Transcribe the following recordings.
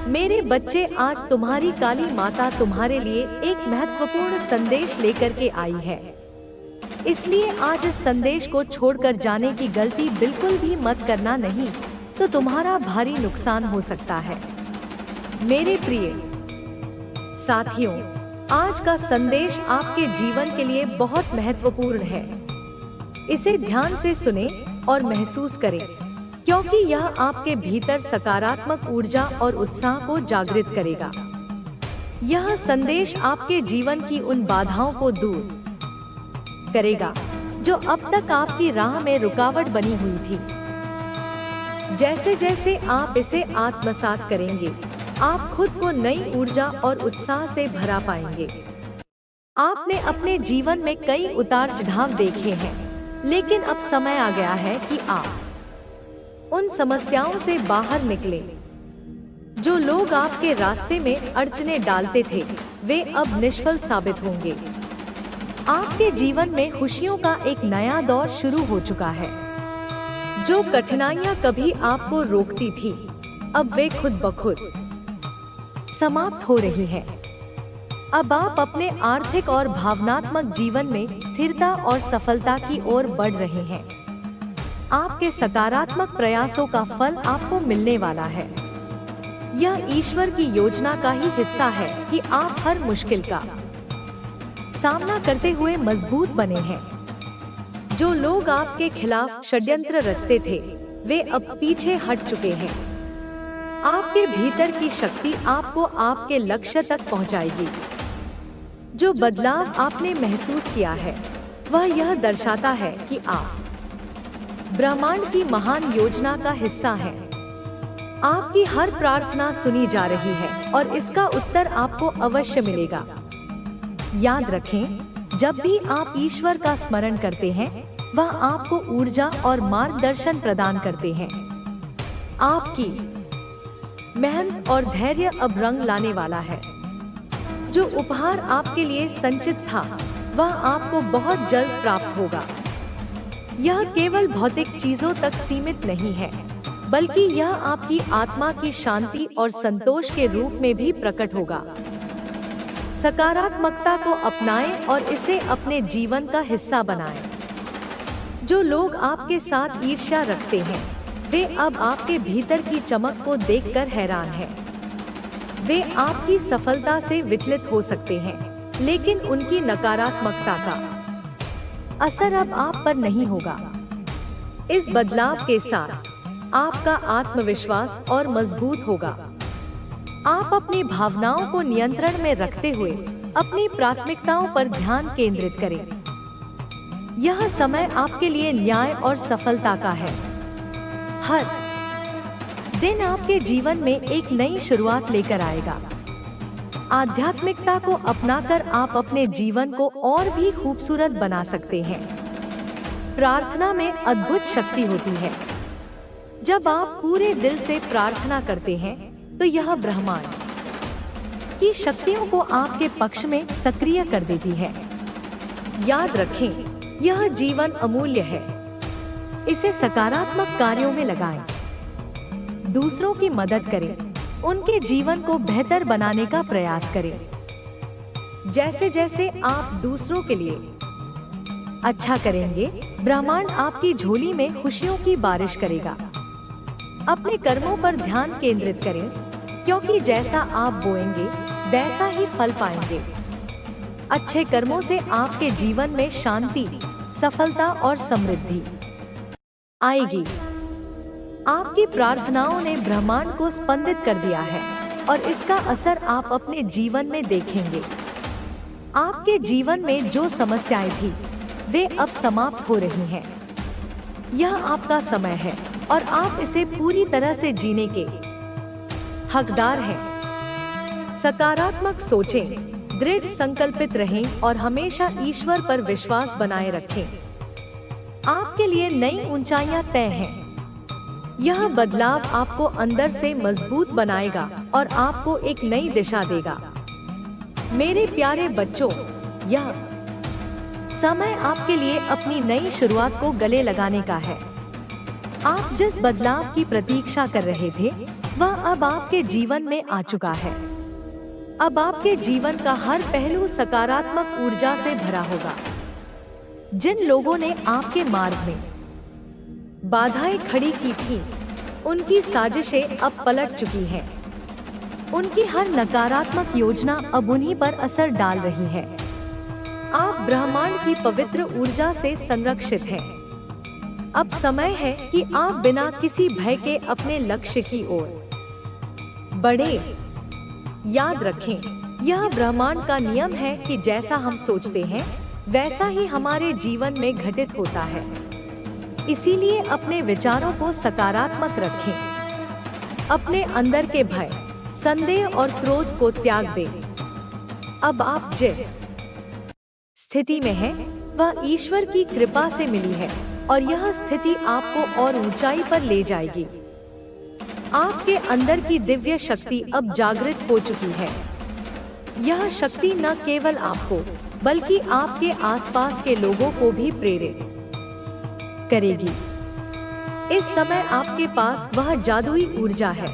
मेरे बच्चे, आज तुम्हारी काली माता तुम्हारे लिए एक महत्वपूर्ण संदेश लेकर के आई है। इसलिए आज इस संदेश को छोड़कर जाने की गलती बिल्कुल भी मत करना, नहीं तो तुम्हारा भारी नुकसान हो सकता है। मेरे प्रिय साथियों, आज का संदेश आपके जीवन के लिए बहुत महत्वपूर्ण है। इसे ध्यान से सुने और महसूस करें, क्योंकि यह आपके भीतर सकारात्मक ऊर्जा और उत्साह को जागृत करेगा। यह संदेश आपके जीवन की उन बाधाओं को दूर करेगा जो अब तक आपकी राह में रुकावट बनी हुई थी। जैसे जैसे आप इसे आत्मसात करेंगे, आप खुद को नई ऊर्जा और उत्साह से भरा पाएंगे। आपने अपने जीवन में कई उतार चढ़ाव देखे हैं, लेकिन अब समय आ गया है कि आप उन समस्याओं से बाहर निकले। जो लोग आपके रास्ते में अड़चनें डालते थे, वे अब निष्फल साबित होंगे। आपके जीवन में खुशियों का एक नया दौर शुरू हो चुका है। जो कठिनाइयां कभी आपको रोकती थी, अब वे खुद ब खुद समाप्त हो रही हैं। अब आप अपने आर्थिक और भावनात्मक जीवन में स्थिरता और सफलता की ओर बढ़ रहे हैं। आपके सकारात्मक प्रयासों का फल आपको मिलने वाला है। यह ईश्वर की योजना का ही हिस्सा है कि आप हर मुश्किल का सामना करते हुए मजबूत बने हैं। जो लोग आपके खिलाफ षड्यंत्र रचते थे, वे अब पीछे हट चुके हैं। आपके भीतर की शक्ति आपको आपके लक्ष्य तक पहुंचाएगी। जो बदलाव आपने महसूस किया है, वह यह दर्शाता है कि आप ब्रह्मांड की महान योजना का हिस्सा हैं। आपकी हर प्रार्थना सुनी जा रही है और इसका उत्तर आपको अवश्य मिलेगा। याद रखें, जब भी आप ईश्वर का स्मरण करते हैं, वह आपको ऊर्जा और मार्गदर्शन प्रदान करते हैं। आपकी मेहनत और धैर्य अब रंग लाने वाला है। जो उपहार आपके लिए संचित था, वह आपको बहुत जल्द प्राप्त होगा। यह केवल भौतिक चीजों तक सीमित नहीं है, बल्कि यह आपकी आत्मा की शांति और संतोष के रूप में भी प्रकट होगा। सकारात्मकता को अपनाएं और इसे अपने जीवन का हिस्सा बनाएं। जो लोग आपके साथ ईर्ष्या रखते हैं, वे अब आपके भीतर की चमक को देखकर हैरान हैं। वे आपकी सफलता से विचलित हो सकते हैं, लेकिन उनकी नकारात्मकता का असर अब आप पर नहीं होगा। इस बदलाव के साथ आपका आत्मविश्वास और मजबूत होगा। आप अपनी भावनाओं को नियंत्रण में रखते हुए अपनी प्राथमिकताओं पर ध्यान केंद्रित करें। यह समय आपके लिए न्याय और सफलता का है। हर दिन आपके जीवन में एक नई शुरुआत लेकर आएगा। आध्यात्मिकता को अपनाकर आप अपने जीवन को और भी खूबसूरत बना सकते हैं। प्रार्थना में अद्भुत शक्ति होती है। जब आप पूरे दिल से प्रार्थना करते हैं, तो यह ब्रह्मांड की शक्तियों को आपके पक्ष में सक्रिय कर देती है। याद रखें, यह जीवन अमूल्य है। इसे सकारात्मक कार्यों में लगाएं। दूसरों की मदद करें, उनके जीवन को बेहतर बनाने का प्रयास करें। जैसे जैसे आप दूसरों के लिए अच्छा करेंगे, ब्रह्मांड आपकी झोली में खुशियों की बारिश करेगा। अपने कर्मों पर ध्यान केंद्रित करें, क्योंकि जैसा आप बोएंगे, वैसा ही फल पाएंगे। अच्छे कर्मों से आपके जीवन में शांति, सफलता और समृद्धि आएगी। आपकी प्रार्थनाओं ने ब्रह्मांड को स्पंदित कर दिया है और इसका असर आप अपने जीवन में देखेंगे। आपके जीवन में जो समस्याएं थी, वे अब समाप्त हो रही हैं। यह आपका समय है और आप इसे पूरी तरह से जीने के हकदार हैं। सकारात्मक सोचें, दृढ़ संकल्पित रहें और हमेशा ईश्वर पर विश्वास बनाए रखें। आपके लिए नई ऊंचाइयां तय हैं। यह बदलाव आपको अंदर से मजबूत बनाएगा और आपको एक नई दिशा देगा। मेरे प्यारे बच्चों, यह समय आपके लिए अपनी नई शुरुआत को गले लगाने का है। आप जिस बदलाव की प्रतीक्षा कर रहे थे, वह अब आपके जीवन में आ चुका है। अब आपके जीवन का हर पहलू सकारात्मक ऊर्जा से भरा होगा। जिन लोगों ने आपके मार्ग में बाधाएं खड़ी की थी, उनकी साजिशें अब पलट चुकी हैं। उनकी हर नकारात्मक योजना अब उन्हीं पर असर डाल रही है। आप ब्रह्मांड की पवित्र ऊर्जा से संरक्षित हैं। अब समय है कि आप बिना किसी भय के अपने लक्ष्य की ओर बढ़े। याद रखें, यह ब्रह्मांड का नियम है कि जैसा हम सोचते हैं वैसा ही हमारे जीवन में घटित होता है। इसीलिए अपने विचारों को सकारात्मक रखें। अपने अंदर के भय, संदेह और क्रोध को त्याग दें। अब आप जिस स्थिति में हैं, वह ईश्वर की कृपा से मिली है और यह स्थिति आपको और ऊंचाई पर ले जाएगी। आपके अंदर की दिव्य शक्ति अब जागृत हो चुकी है। यह शक्ति न केवल आपको बल्कि आपके आसपास के लोगों को भी प्रेरित करेगी। इस समय आपके पास वह जादुई ऊर्जा है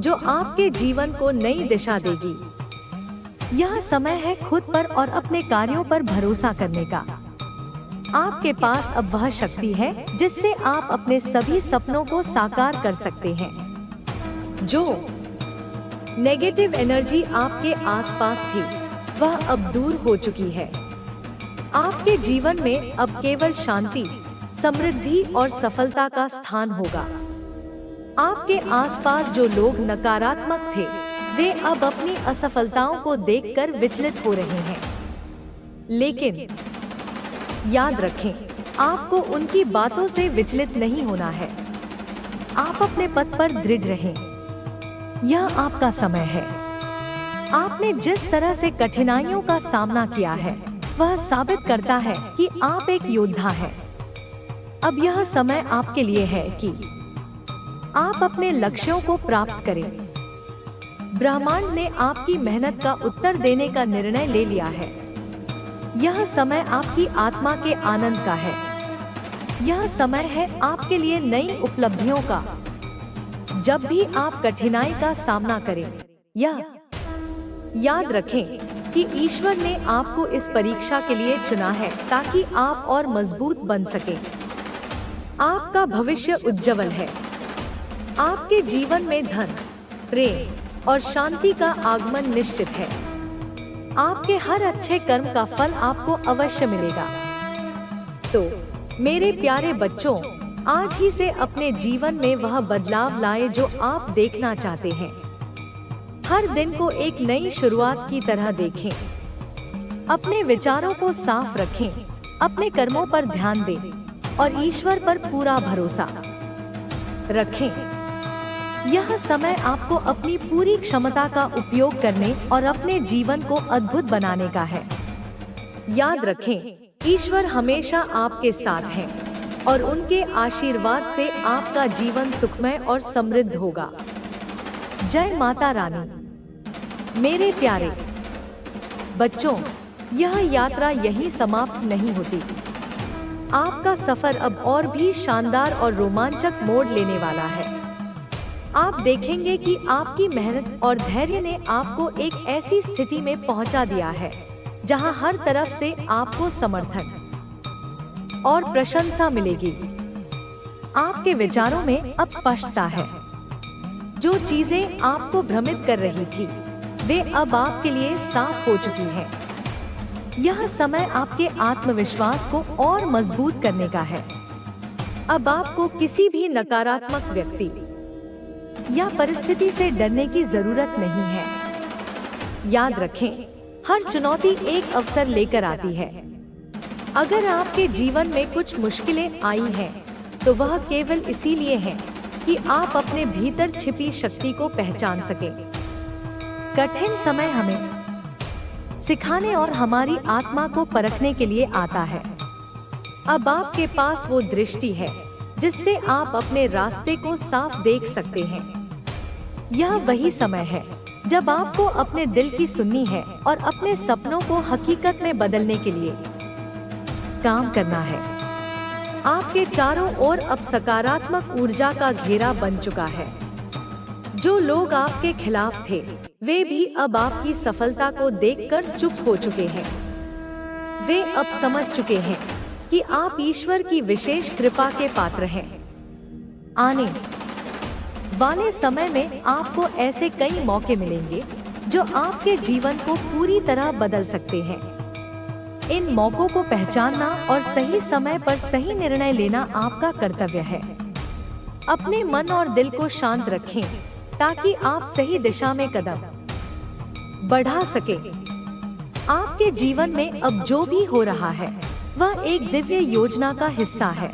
जो आपके जीवन को नई दिशा देगी। यह समय है खुद पर और अपने कार्यों पर भरोसा करने का। आपके पास अब वह शक्ति है जिससे आप अपने सभी सपनों को साकार कर सकते हैं। जो नेगेटिव एनर्जी आपके आसपास थी, वह अब दूर हो चुकी है। आपके जीवन में अब केवल शांति, समृद्धि और सफलता का स्थान होगा। आपके आसपास जो लोग नकारात्मक थे, वे अब अपनी असफलताओं को देखकर विचलित हो रहे हैं। लेकिन याद रखें, आपको उनकी बातों से विचलित नहीं होना है। आप अपने पथ पर दृढ़ रहें। यह आपका समय है। आपने जिस तरह से कठिनाइयों का सामना किया है, वह साबित करता है कि आप एक योद्धा हैं। अब यह समय आपके लिए है कि आप अपने लक्ष्यों को प्राप्त करें। ब्रह्मांड ने आपकी मेहनत का उत्तर देने का निर्णय ले लिया है। यह समय आपकी आत्मा के आनंद का है। यह समय है आपके लिए नई उपलब्धियों का। जब भी आप कठिनाई का सामना करें, यह याद रखें कि ईश्वर ने आपको इस परीक्षा के लिए चुना है ताकि आप और मजबूत बन सकें। आपका भविष्य उज्जवल है। आपके जीवन में धन, प्रेम और शांति का आगमन निश्चित है। आपके हर अच्छे कर्म का फल आपको अवश्य मिलेगा। तो मेरे प्यारे बच्चों, आज ही से अपने जीवन में वह बदलाव लाएं जो आप देखना चाहते हैं। हर दिन को एक नई शुरुआत की तरह देखें। अपने विचारों को साफ रखें, अपने कर्मों पर ध्यान दें और ईश्वर पर पूरा भरोसा रखें। यह समय आपको अपनी पूरी क्षमता का उपयोग करने और अपने जीवन को अद्भुत बनाने का है। याद रखें, ईश्वर हमेशा आपके साथ हैं और उनके आशीर्वाद से आपका जीवन सुखमय और समृद्ध होगा। जय माता रानी। मेरे प्यारे बच्चों, यह यात्रा यहीं समाप्त नहीं होती। आपका सफर अब और भी शानदार और रोमांचक मोड़ लेने वाला है। आप देखेंगे कि आपकी मेहनत और धैर्य ने आपको एक ऐसी स्थिति में पहुंचा दिया है जहां हर तरफ से आपको समर्थन और प्रशंसा मिलेगी। आपके विचारों में अब स्पष्टता है। जो चीजें आपको भ्रमित कर रही थी, वे अब आपके लिए साफ हो चुकी हैं। यह समय आपके आत्मविश्वास को और मजबूत करने का है। अब आपको किसी भी नकारात्मक व्यक्ति या परिस्थिति से डरने की जरूरत नहीं है। याद रखें, हर चुनौती एक अवसर लेकर आती है। अगर आपके जीवन में कुछ मुश्किलें आई हैं, तो वह केवल इसीलिए है कि आप अपने भीतर छिपी शक्ति को पहचान सकें। कठिन समय हमें सिखाने और हमारी आत्मा को परखने के लिए आता है। अब आपके पास वो दृष्टि है जिससे आप अपने रास्ते को साफ देख सकते हैं। यह वही समय है जब आपको अपने दिल की सुननी है और अपने सपनों को हकीकत में बदलने के लिए काम करना है। आपके चारों ओर अब सकारात्मक ऊर्जा का घेरा बन चुका है। जो लोग आपके खिलाफ थे, वे भी अब आपकी सफलता को देखकर चुप हो चुके हैं। वे अब समझ चुके हैं कि आप ईश्वर की विशेष कृपा के पात्र हैं। आने वाले समय में आपको ऐसे कई मौके मिलेंगे जो आपके जीवन को पूरी तरह बदल सकते हैं। इन मौकों को पहचानना और सही समय पर सही निर्णय लेना आपका कर्तव्य है। अपने मन और दिल को शांत रखें ताकि आप सही दिशा में कदम बढ़ा सके। आपके जीवन में अब जो भी हो रहा है वह एक दिव्य योजना का हिस्सा है।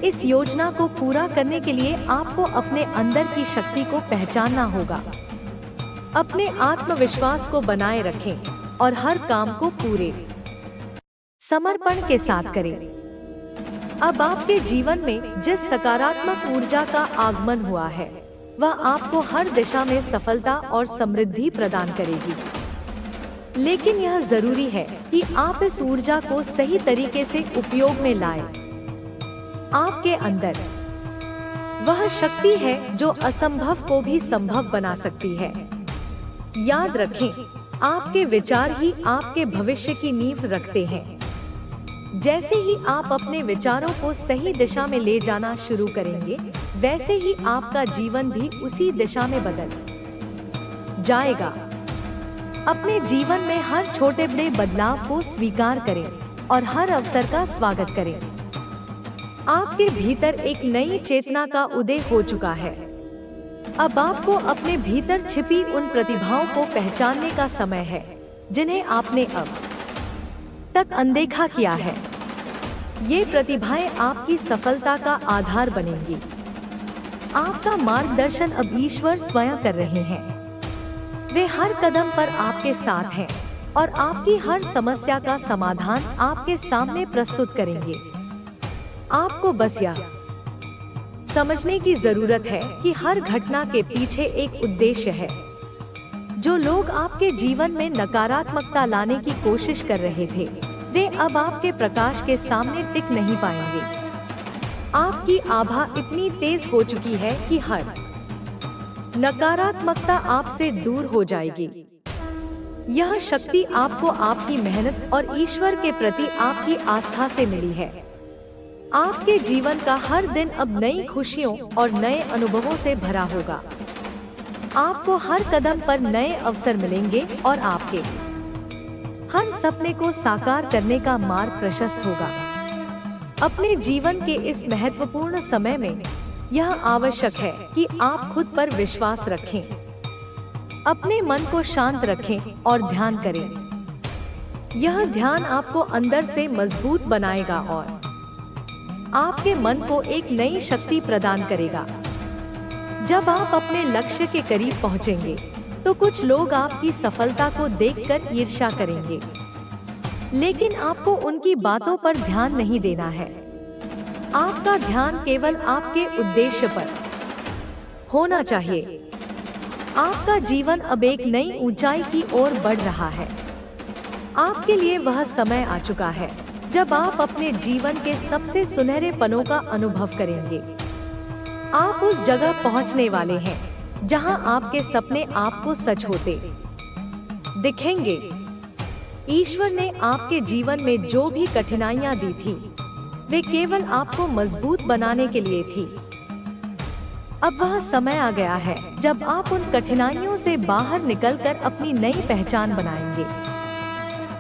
इस योजना को पूरा करने के लिए आपको अपने अंदर की शक्ति को पहचानना होगा। अपने आत्मविश्वास को बनाए रखें और हर काम को पूरे समर्पण के साथ करें। अब आपके जीवन में जिस सकारात्मक ऊर्जा का आगमन हुआ है वह आपको हर दिशा में सफलता और समृद्धि प्रदान करेगी। लेकिन यह जरूरी है कि आप इस ऊर्जा को सही तरीके से उपयोग में लाएं। आपके अंदर वह शक्ति है जो असंभव को भी संभव बना सकती है। याद रखें, आपके विचार ही आपके भविष्य की नींव रखते हैं। जैसे ही आप अपने विचारों को सही दिशा में ले जाना शुरू करेंगे, वैसे ही आपका जीवन भी उसी दिशा में बदल जाएगा। अपने जीवन में हर छोटे बड़े बदलाव को स्वीकार करें और हर अवसर का स्वागत करें। आपके भीतर एक नई चेतना का उदय हो चुका है। अब आपको अपने भीतर छिपी उन प्रतिभाओं को पहचानने का समय है जिन्हें आपने अब तक अनदेखा किया है। ये प्रतिभाएं आपकी सफलता का आधार बनेंगी। आपका मार्गदर्शन अब ईश्वर स्वयं कर रहे हैं। वे हर कदम पर आपके साथ हैं और आपकी हर समस्या का समाधान आपके सामने प्रस्तुत करेंगे। आपको बस यह समझने की जरूरत है कि हर घटना के पीछे एक उद्देश्य है। जो लोग आपके जीवन में नकारात्मकता लाने की कोशिश कर रहे थे, वे अब आपके प्रकाश के सामने टिक नहीं पाएंगे। आपकी आभा इतनी तेज हो चुकी है कि हर नकारात्मकता आपसे दूर हो जाएगी। यह शक्ति आपको आपकी मेहनत और ईश्वर के प्रति आपकी आस्था से मिली है। आपके जीवन का हर दिन अब नई खुशियों और नए अनुभवों से भरा होगा। आपको हर कदम पर नए अवसर मिलेंगे और आपके हर सपने को साकार करने का मार्ग प्रशस्त होगा। अपने जीवन के इस महत्वपूर्ण समय में यह आवश्यक है कि आप खुद पर विश्वास रखें, अपने मन को शांत रखें और ध्यान करें। यह ध्यान आपको अंदर से मजबूत बनाएगा और आपके मन को एक नई शक्ति प्रदान करेगा। जब आप अपने लक्ष्य के करीब पहुंचेंगे, तो कुछ लोग आपकी सफलता को देखकर ईर्ष्या करेंगे, लेकिन आपको उनकी बातों पर ध्यान नहीं देना है। आपका ध्यान केवल आपके उद्देश्य पर होना चाहिए। आपका जीवन अब एक नई ऊंचाई की ओर बढ़ रहा है। आपके लिए वह समय आ चुका है जब आप अपने जीवन के सबसे सुनहरे पलों का अनुभव करेंगे। आप उस जगह पहुंचने वाले हैं जहां आपके सपने आपको सच होते दिखेंगे। ईश्वर ने आपके जीवन में जो भी कठिनाइयां दी थी, वे केवल आपको मजबूत बनाने के लिए थी। अब वह समय आ गया है जब आप उन कठिनाइयों से बाहर निकलकर अपनी नई पहचान बनाएंगे।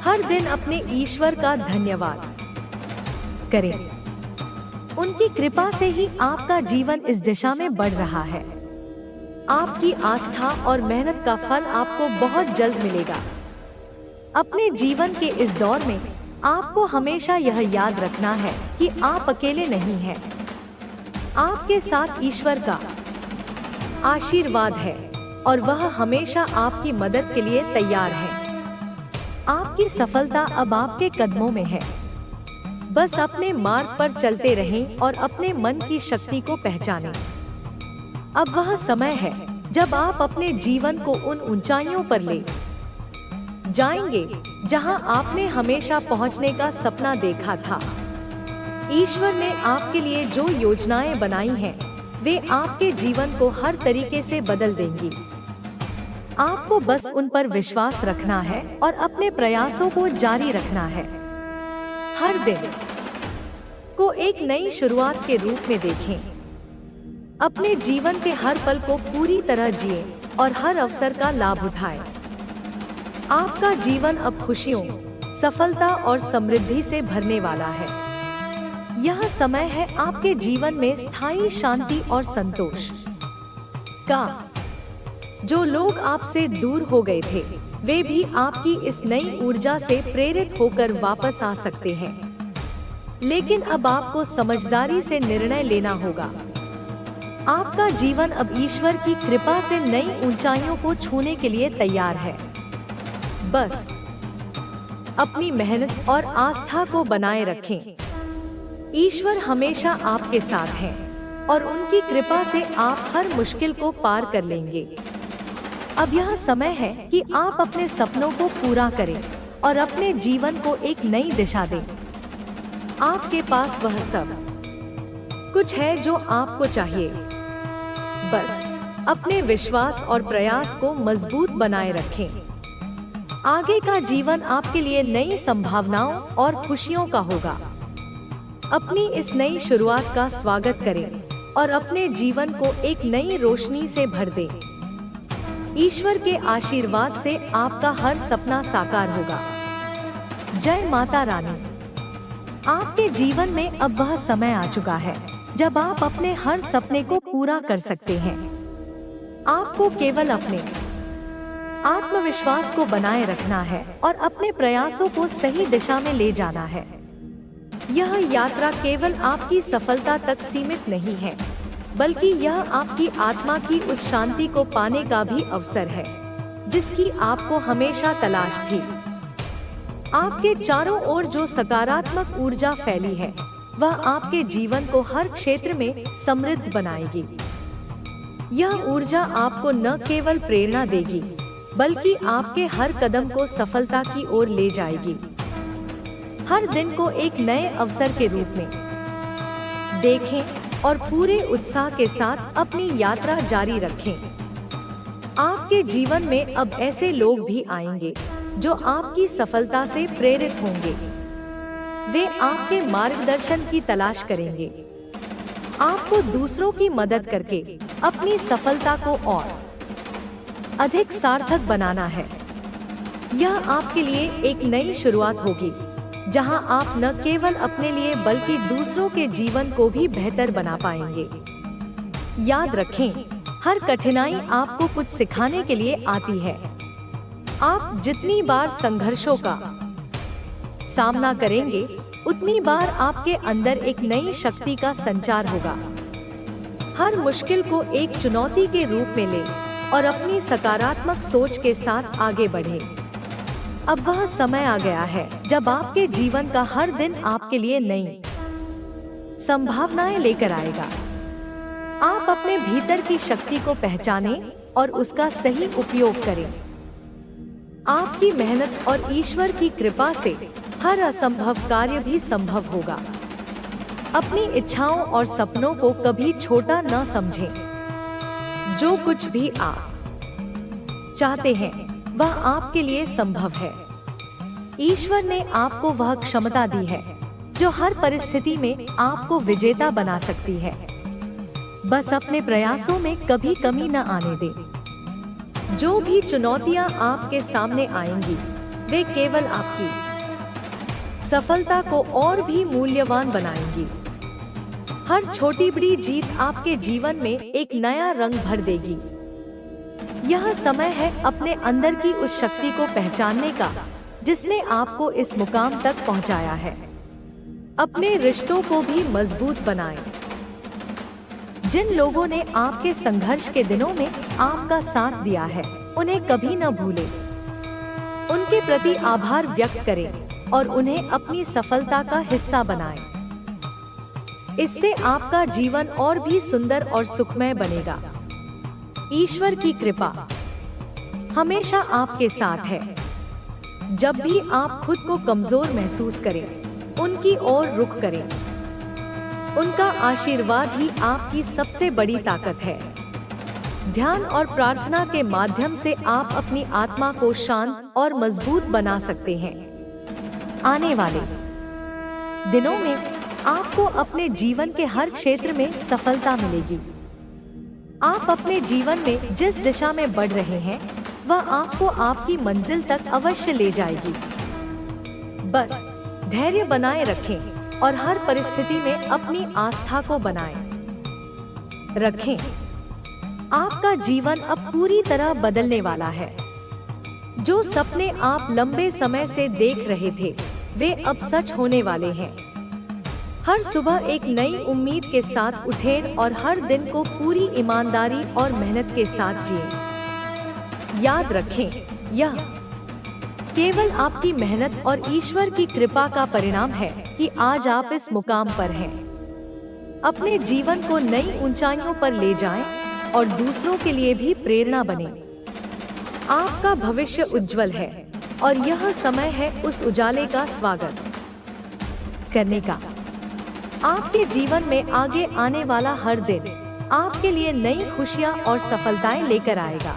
हर दिन अपने ईश्वर का धन्यवाद करें। उनकी कृपा से ही आपका जीवन इस दिशा में बढ़ रहा है। आपकी आस्था और मेहनत का फल आपको बहुत जल्द मिलेगा। अपने जीवन के इस दौर में आपको हमेशा यह याद रखना है कि आप अकेले नहीं हैं। आपके साथ ईश्वर का आशीर्वाद है और वह हमेशा आपकी मदद के लिए तैयार है। आपकी सफलता अब आपके कदमों में है। बस अपने मार्ग पर चलते रहें और अपने मन की शक्ति को पहचानें। अब वह समय है जब आप अपने जीवन को उन ऊंचाइयों पर ले जाएंगे जहां आपने हमेशा पहुंचने का सपना देखा था। ईश्वर ने आपके लिए जो योजनाएं बनाई हैं, वे आपके जीवन को हर तरीके से बदल देंगी। आपको बस उन पर विश्वास रखना है और अपने प्रयासों को जारी रखना है। हर दिन को एक नई शुरुआत के रूप में देखें। अपने जीवन के हर पल को पूरी तरह जिए और हर अवसर का लाभ उठाएं। आपका जीवन अब खुशियों, सफलता और समृद्धि से भरने वाला है। यह समय है आपके जीवन में स्थायी शांति और संतोष का। जो लोग आपसे दूर हो गए थे, वे भी आपकी इस नई ऊर्जा से प्रेरित होकर वापस आ सकते हैं। लेकिन अब आपको समझदारी से निर्णय लेना होगा। आपका जीवन अब ईश्वर की कृपा से नई ऊंचाइयों को छूने के लिए तैयार है। बस अपनी मेहनत और आस्था को बनाए रखें। ईश्वर हमेशा आपके साथ है और उनकी कृपा से आप हर मुश्किल को पार कर लेंगे। अब यह समय है कि आप अपने सपनों को पूरा करें और अपने जीवन को एक नई दिशा दें। आपके पास वह सब कुछ है जो आपको चाहिए। बस अपने विश्वास और प्रयास को मजबूत बनाए रखें। आगे का जीवन आपके लिए नई संभावनाओं और खुशियों का होगा। अपनी इस नई शुरुआत का स्वागत करें और अपने जीवन को एक नई रोशनी से भर दें। ईश्वर के आशीर्वाद से आपका हर सपना साकार होगा। जय माता रानी। आपके जीवन में अब वह समय आ चुका है जब आप अपने हर सपने को पूरा कर सकते हैं। आपको केवल अपने आत्मविश्वास को बनाए रखना है और अपने प्रयासों को सही दिशा में ले जाना है। यह यात्रा केवल आपकी सफलता तक सीमित नहीं है, बल्कि यह आपकी आत्मा की उस शांति को पाने का भी अवसर है जिसकी आपको हमेशा तलाश थी। आपके चारों ओर जो सकारात्मक ऊर्जा फैली है, वह आपके जीवन को हर क्षेत्र में समृद्ध बनाएगी। यह ऊर्जा आपको न केवल प्रेरणा देगी, बल्कि आपके हर कदम को सफलता की ओर ले जाएगी। हर दिन को एक नए अवसर के रूप में देखें और पूरे उत्साह के साथ अपनी यात्रा जारी रखें। आपके जीवन में अब ऐसे लोग भी आएंगे जो आपकी सफलता से प्रेरित होंगे। वे आपके मार्गदर्शन की तलाश करेंगे। आपको दूसरों की मदद करके अपनी सफलता को और अधिक सार्थक बनाना है। यह आपके लिए एक नई शुरुआत होगी, जहां आप न केवल अपने लिए बल्कि दूसरों के जीवन को भी बेहतर बना पाएंगे। याद रखें, हर कठिनाई आपको कुछ सिखाने के लिए आती है। आप जितनी बार संघर्षों का सामना करेंगे, उतनी बार आपके अंदर एक नई शक्ति का संचार होगा। हर मुश्किल को एक चुनौती के रूप में लें और अपनी सकारात्मक सोच के साथ आगे बढ़ें। अब वह समय आ गया है जब आपके जीवन का हर दिन आपके लिए नई संभावनाएं लेकर आएगा। आप अपने भीतर की शक्ति को पहचानें और उसका सही उपयोग करें। आपकी मेहनत और ईश्वर की कृपा से हर असंभव कार्य भी संभव होगा। अपनी इच्छाओं और सपनों को कभी छोटा न समझें। जो कुछ भी आप चाहते हैं, वह आपके लिए संभव है। ईश्वर ने आपको वह क्षमता दी है जो हर परिस्थिति में आपको विजेता बना सकती है। बस अपने प्रयासों में कभी कमी न आने दें। जो भी चुनौतियां आपके सामने आएंगी, वे केवल आपकी सफलता को और भी मूल्यवान बनाएंगी। हर छोटी बड़ी जीत आपके जीवन में एक नया रंग भर देगी। यह समय है अपने अंदर की उस शक्ति को पहचानने का जिसने आपको इस मुकाम तक पहुंचाया है। अपने रिश्तों को भी मजबूत बनाएं। जिन लोगों ने आपके संघर्ष के दिनों में आपका साथ दिया है, उन्हें कभी न भूलें। उनके प्रति आभार व्यक्त करें और उन्हें अपनी सफलता का हिस्सा बनाएं। इससे आपका जीवन और भी सुंदर और सुखमय बनेगा। ईश्वर की कृपा हमेशा आपके साथ है। जब भी आप खुद को कमजोर महसूस करें, उनकी ओर रुख करें। उनका आशीर्वाद ही आपकी सबसे बड़ी ताकत है। ध्यान और प्रार्थना के माध्यम से आप अपनी आत्मा को शांत और मजबूत बना सकते हैं। आने वाले दिनों में आपको अपने जीवन के हर क्षेत्र में सफलता मिलेगी। आप अपने जीवन में जिस दिशा में बढ़ रहे हैं वह आपको आपकी मंजिल तक अवश्य ले जाएगी। बस धैर्य बनाए रखें और हर परिस्थिति में अपनी आस्था को बनाए रखें। आपका जीवन अब पूरी तरह बदलने वाला है। जो सपने आप लंबे समय से देख रहे थे वे अब सच होने वाले हैं। हर सुबह एक नई उम्मीद के साथ उठें और हर दिन को पूरी ईमानदारी और मेहनत के साथ जिएं। याद रखें, यह केवल आपकी मेहनत और ईश्वर की कृपा का परिणाम है कि आज आप इस मुकाम पर हैं। अपने जीवन को नई ऊंचाइयों पर ले जाएं और दूसरों के लिए भी प्रेरणा बने। आपका भविष्य उज्जवल है और यह समय है उस उजाले का स्वागत करने का। आपके जीवन में आगे आने वाला हर दिन आपके लिए नई खुशियां और सफलताएं लेकर आएगा।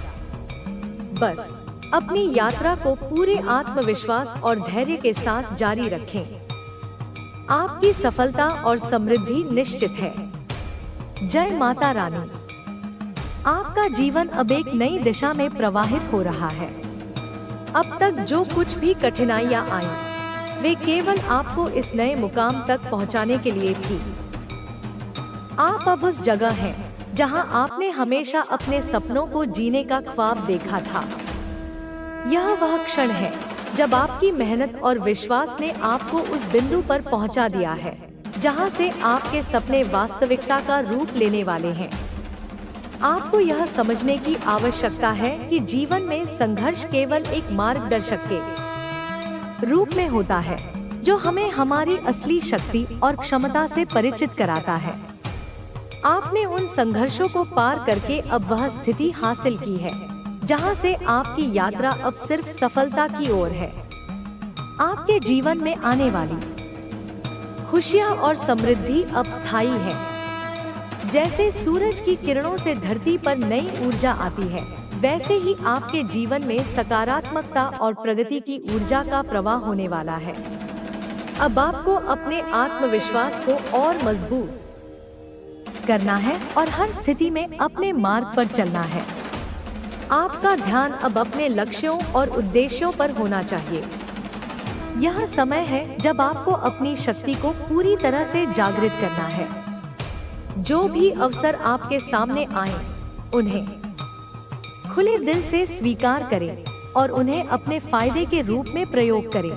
बस अपनी यात्रा को पूरे आत्मविश्वास और धैर्य के साथ जारी रखें। आपकी सफलता और समृद्धि निश्चित है। जय माता रानी। आपका जीवन अब एक नई दिशा में प्रवाहित हो रहा है। अब तक जो कुछ भी कठिनाइयां आईं, वे केवल आपको इस नए मुकाम तक पहुंचाने के लिए थी। आप अब उस जगह हैं जहां आपने हमेशा अपने सपनों को जीने का ख्वाब देखा था। यह वह क्षण है जब आपकी मेहनत और विश्वास ने आपको उस बिंदु पर पहुंचा दिया है जहां से आपके सपने वास्तविकता का रूप लेने वाले हैं। आपको यह समझने की आवश्यकता है कि जीवन में संघर्ष केवल एक मार्गदर्शक के रूप में होता है जो हमें हमारी असली शक्ति और क्षमता से परिचित कराता है। आपने उन संघर्षों को पार करके अब वह स्थिति हासिल की है जहां से आपकी यात्रा अब सिर्फ सफलता की ओर है। आपके जीवन में आने वाली खुशियां और समृद्धि अब स्थायी है। जैसे सूरज की किरणों से धरती पर नई ऊर्जा आती है, वैसे ही आपके जीवन में सकारात्मकता और प्रगति की ऊर्जा का प्रवाह होने वाला है। अब आपको अपने आत्मविश्वास को और मजबूत करना है और हर स्थिति में अपने मार्ग पर चलना है। आपका ध्यान अब अपने लक्ष्यों और उद्देश्यों पर होना चाहिए। यह समय है जब आपको अपनी शक्ति को पूरी तरह से जागृत करना है। जो भी अवसर आपके सामने आए, उन्हें खुले दिल से स्वीकार करें और उन्हें अपने फायदे के रूप में प्रयोग करें।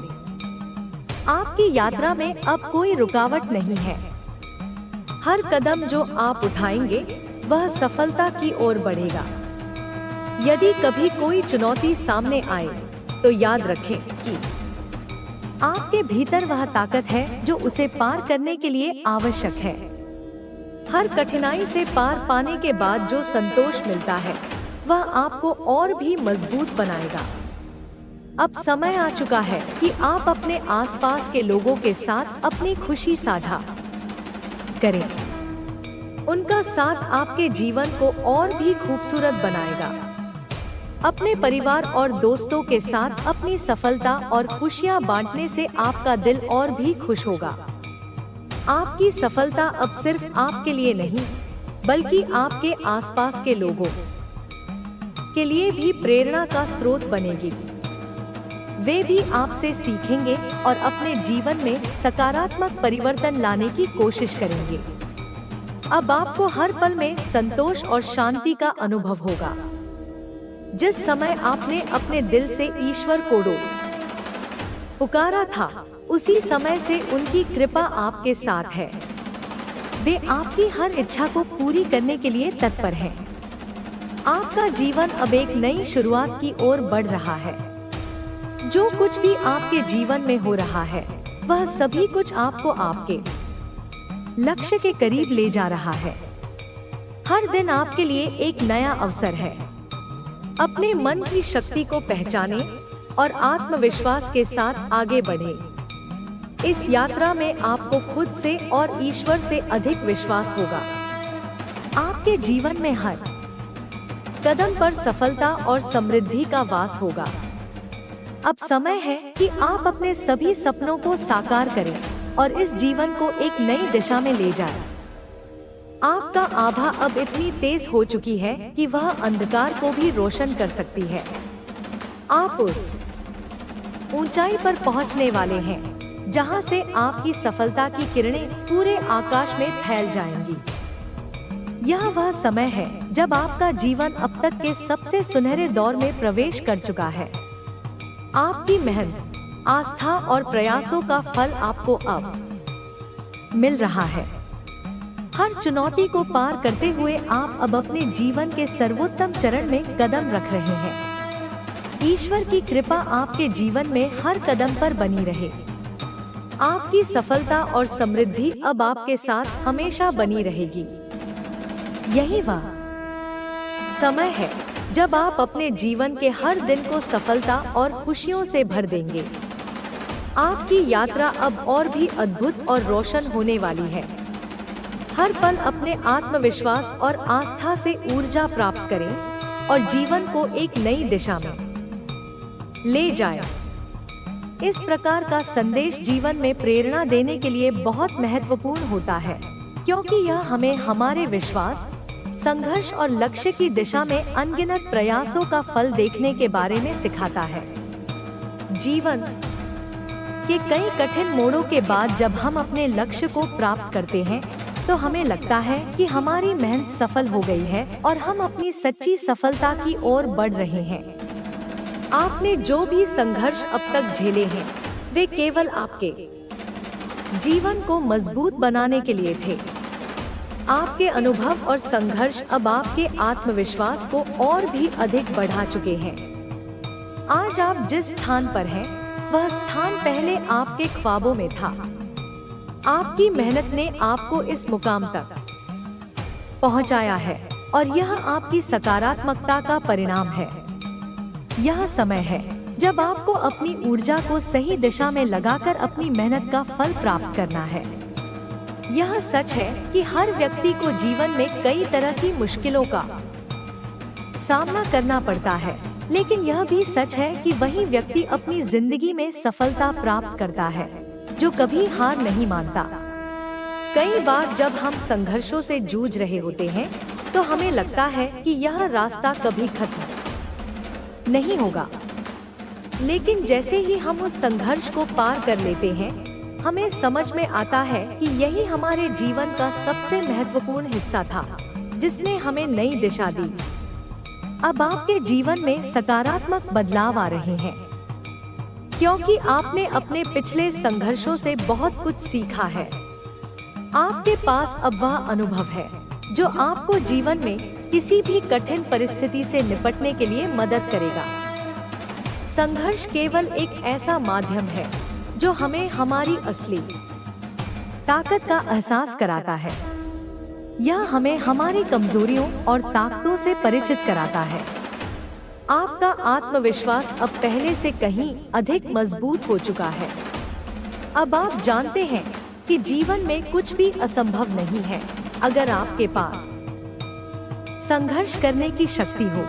आपकी यात्रा में अब कोई रुकावट नहीं है। हर कदम जो आप उठाएंगे वह सफलता की ओर बढ़ेगा। यदि कभी कोई चुनौती सामने आए तो याद रखें कि आपके भीतर वह ताकत है जो उसे पार करने के लिए आवश्यक है। हर कठिनाई से पार पाने के बाद जो संतोष मिलता है वह आपको और भी मजबूत बनाएगा। अब समय आ चुका है कि आप अपने आसपास के लोगों के साथ अपनी खुशी साझा करें। उनका साथ आपके जीवन को और भी खूबसूरत बनाएगा। अपने परिवार और दोस्तों के साथ अपनी सफलता और खुशियां बांटने से आपका दिल और भी खुश होगा। आपकी सफलता अब सिर्फ आपके लिए नहीं, बल्कि आपके आसपास के लोगों के लिए भी प्रेरणा का स्रोत बनेगी। वे भी आपसे सीखेंगे और अपने जीवन में सकारात्मक परिवर्तन लाने की कोशिश करेंगे। अब आपको हर पल में संतोष और शांति का अनुभव होगा। जिस समय आपने अपने दिल से ईश्वर को पुकारा था, उसी समय से उनकी कृपा आपके साथ है। वे आपकी हर इच्छा को पूरी करने के लिए तत्पर हैं। आपका जीवन अब एक नई शुरुआत की ओर बढ़ रहा है। जो कुछ भी आपके जीवन में हो रहा है, वह सभी कुछ आपको आपके लक्ष्य के करीब ले जा रहा है। हर दिन आपके लिए एक नया अवसर है। अपने मन की शक्ति को पहचानें और आत्मविश्वास के साथ आगे बढ़ें। इस यात्रा में आपको खुद से और ईश्वर से अधिक विश्वास होगा। आपके जीवन में हर कदम पर सफलता और समृद्धि का वास होगा। अब समय है कि आप अपने सभी सपनों को साकार करें और इस जीवन को एक नई दिशा में ले जाएं। आपका आभा अब इतनी तेज हो चुकी है कि वह अंधकार को भी रोशन कर सकती है। आप उस ऊंचाई पर पहुंचने वाले हैं जहां से आपकी सफलता की किरणें पूरे आकाश में फैल जाएंगी। यह वह समय है जब आपका जीवन अब तक के सबसे सुनहरे दौर में प्रवेश कर चुका है। आपकी मेहनत, आस्था और प्रयासों का फल आपको अब मिल रहा है। हर चुनौती को पार करते हुए आप अब अपने जीवन के सर्वोत्तम चरण में कदम रख रहे हैं। ईश्वर की कृपा आपके जीवन में हर कदम पर बनी रहे। आपकी सफलता और समृद्धि अब आपके साथ हमेशा बनी रहेगी। यही वह समय है जब आप अपने जीवन के हर दिन को सफलता और खुशियों से भर देंगे। आपकी यात्रा अब और भी अद्भुत और रोशन होने वाली है। हर पल अपने आत्मविश्वास और आस्था से ऊर्जा प्राप्त करें और जीवन को एक नई दिशा में ले जाएं। इस प्रकार का संदेश जीवन में प्रेरणा देने के लिए बहुत महत्वपूर्ण होता है, क्योंकि यह हमें हमारे विश्वास, संघर्ष और लक्ष्य की दिशा में अनगिनत प्रयासों का फल देखने के बारे में सिखाता है। जीवन के कई कठिन मोड़ों के बाद जब हम अपने लक्ष्य को प्राप्त करते हैं तो हमें लगता है कि हमारी मेहनत सफल हो गई है और हम अपनी सच्ची सफलता की ओर बढ़ रहे हैं। आपने जो भी संघर्ष अब तक झेले हैं, वे केवल आपके जीवन को मजबूत बनाने के लिए थे। आपके अनुभव और संघर्ष अब आपके आत्मविश्वास को और भी अधिक बढ़ा चुके हैं। आज आप जिस स्थान पर हैं, वह स्थान पहले आपके ख्वाबों में था। आपकी मेहनत ने आपको इस मुकाम तक पहुंचाया है और यह आपकी सकारात्मकता का परिणाम है। यह समय है जब आपको अपनी ऊर्जा को सही दिशा में लगाकर अपनी मेहनत का फल प्राप्त करना है। यह सच है कि हर व्यक्ति को जीवन में कई तरह की मुश्किलों का सामना करना पड़ता है, लेकिन यह भी सच है कि वही व्यक्ति अपनी जिंदगी में सफलता प्राप्त करता है जो कभी हार नहीं मानता। कई बार जब हम संघर्षों से जूझ रहे होते हैं तो हमें लगता है कि यह रास्ता कभी खत्म नहीं होगा, लेकिन जैसे ही हम उस संघर्ष को पार कर लेते हैं, हमें समझ में आता है कि यही हमारे जीवन का सबसे महत्वपूर्ण हिस्सा था, जिसने हमें नई दिशा दी। अब आपके जीवन में सकारात्मक बदलाव आ रहे हैं, क्योंकि आपने अपने पिछले संघर्षों से बहुत कुछ सीखा है। आपके पास अब वह अनुभव है जो आपको जीवन में किसी भी कठिन परिस्थिति से निपटने के लिए मदद करेगा। संघर्ष केवल एक ऐसा माध्यम है जो हमें हमारी असली ताकत का एहसास कराता है। यह हमें हमारी कमजोरियों और ताकतों से परिचित कराता है। आपका आत्मविश्वास अब पहले से कहीं अधिक मजबूत हो चुका है। अब आप जानते हैं कि जीवन में कुछ भी असंभव नहीं है अगर आपके पास संघर्ष करने की शक्ति हो।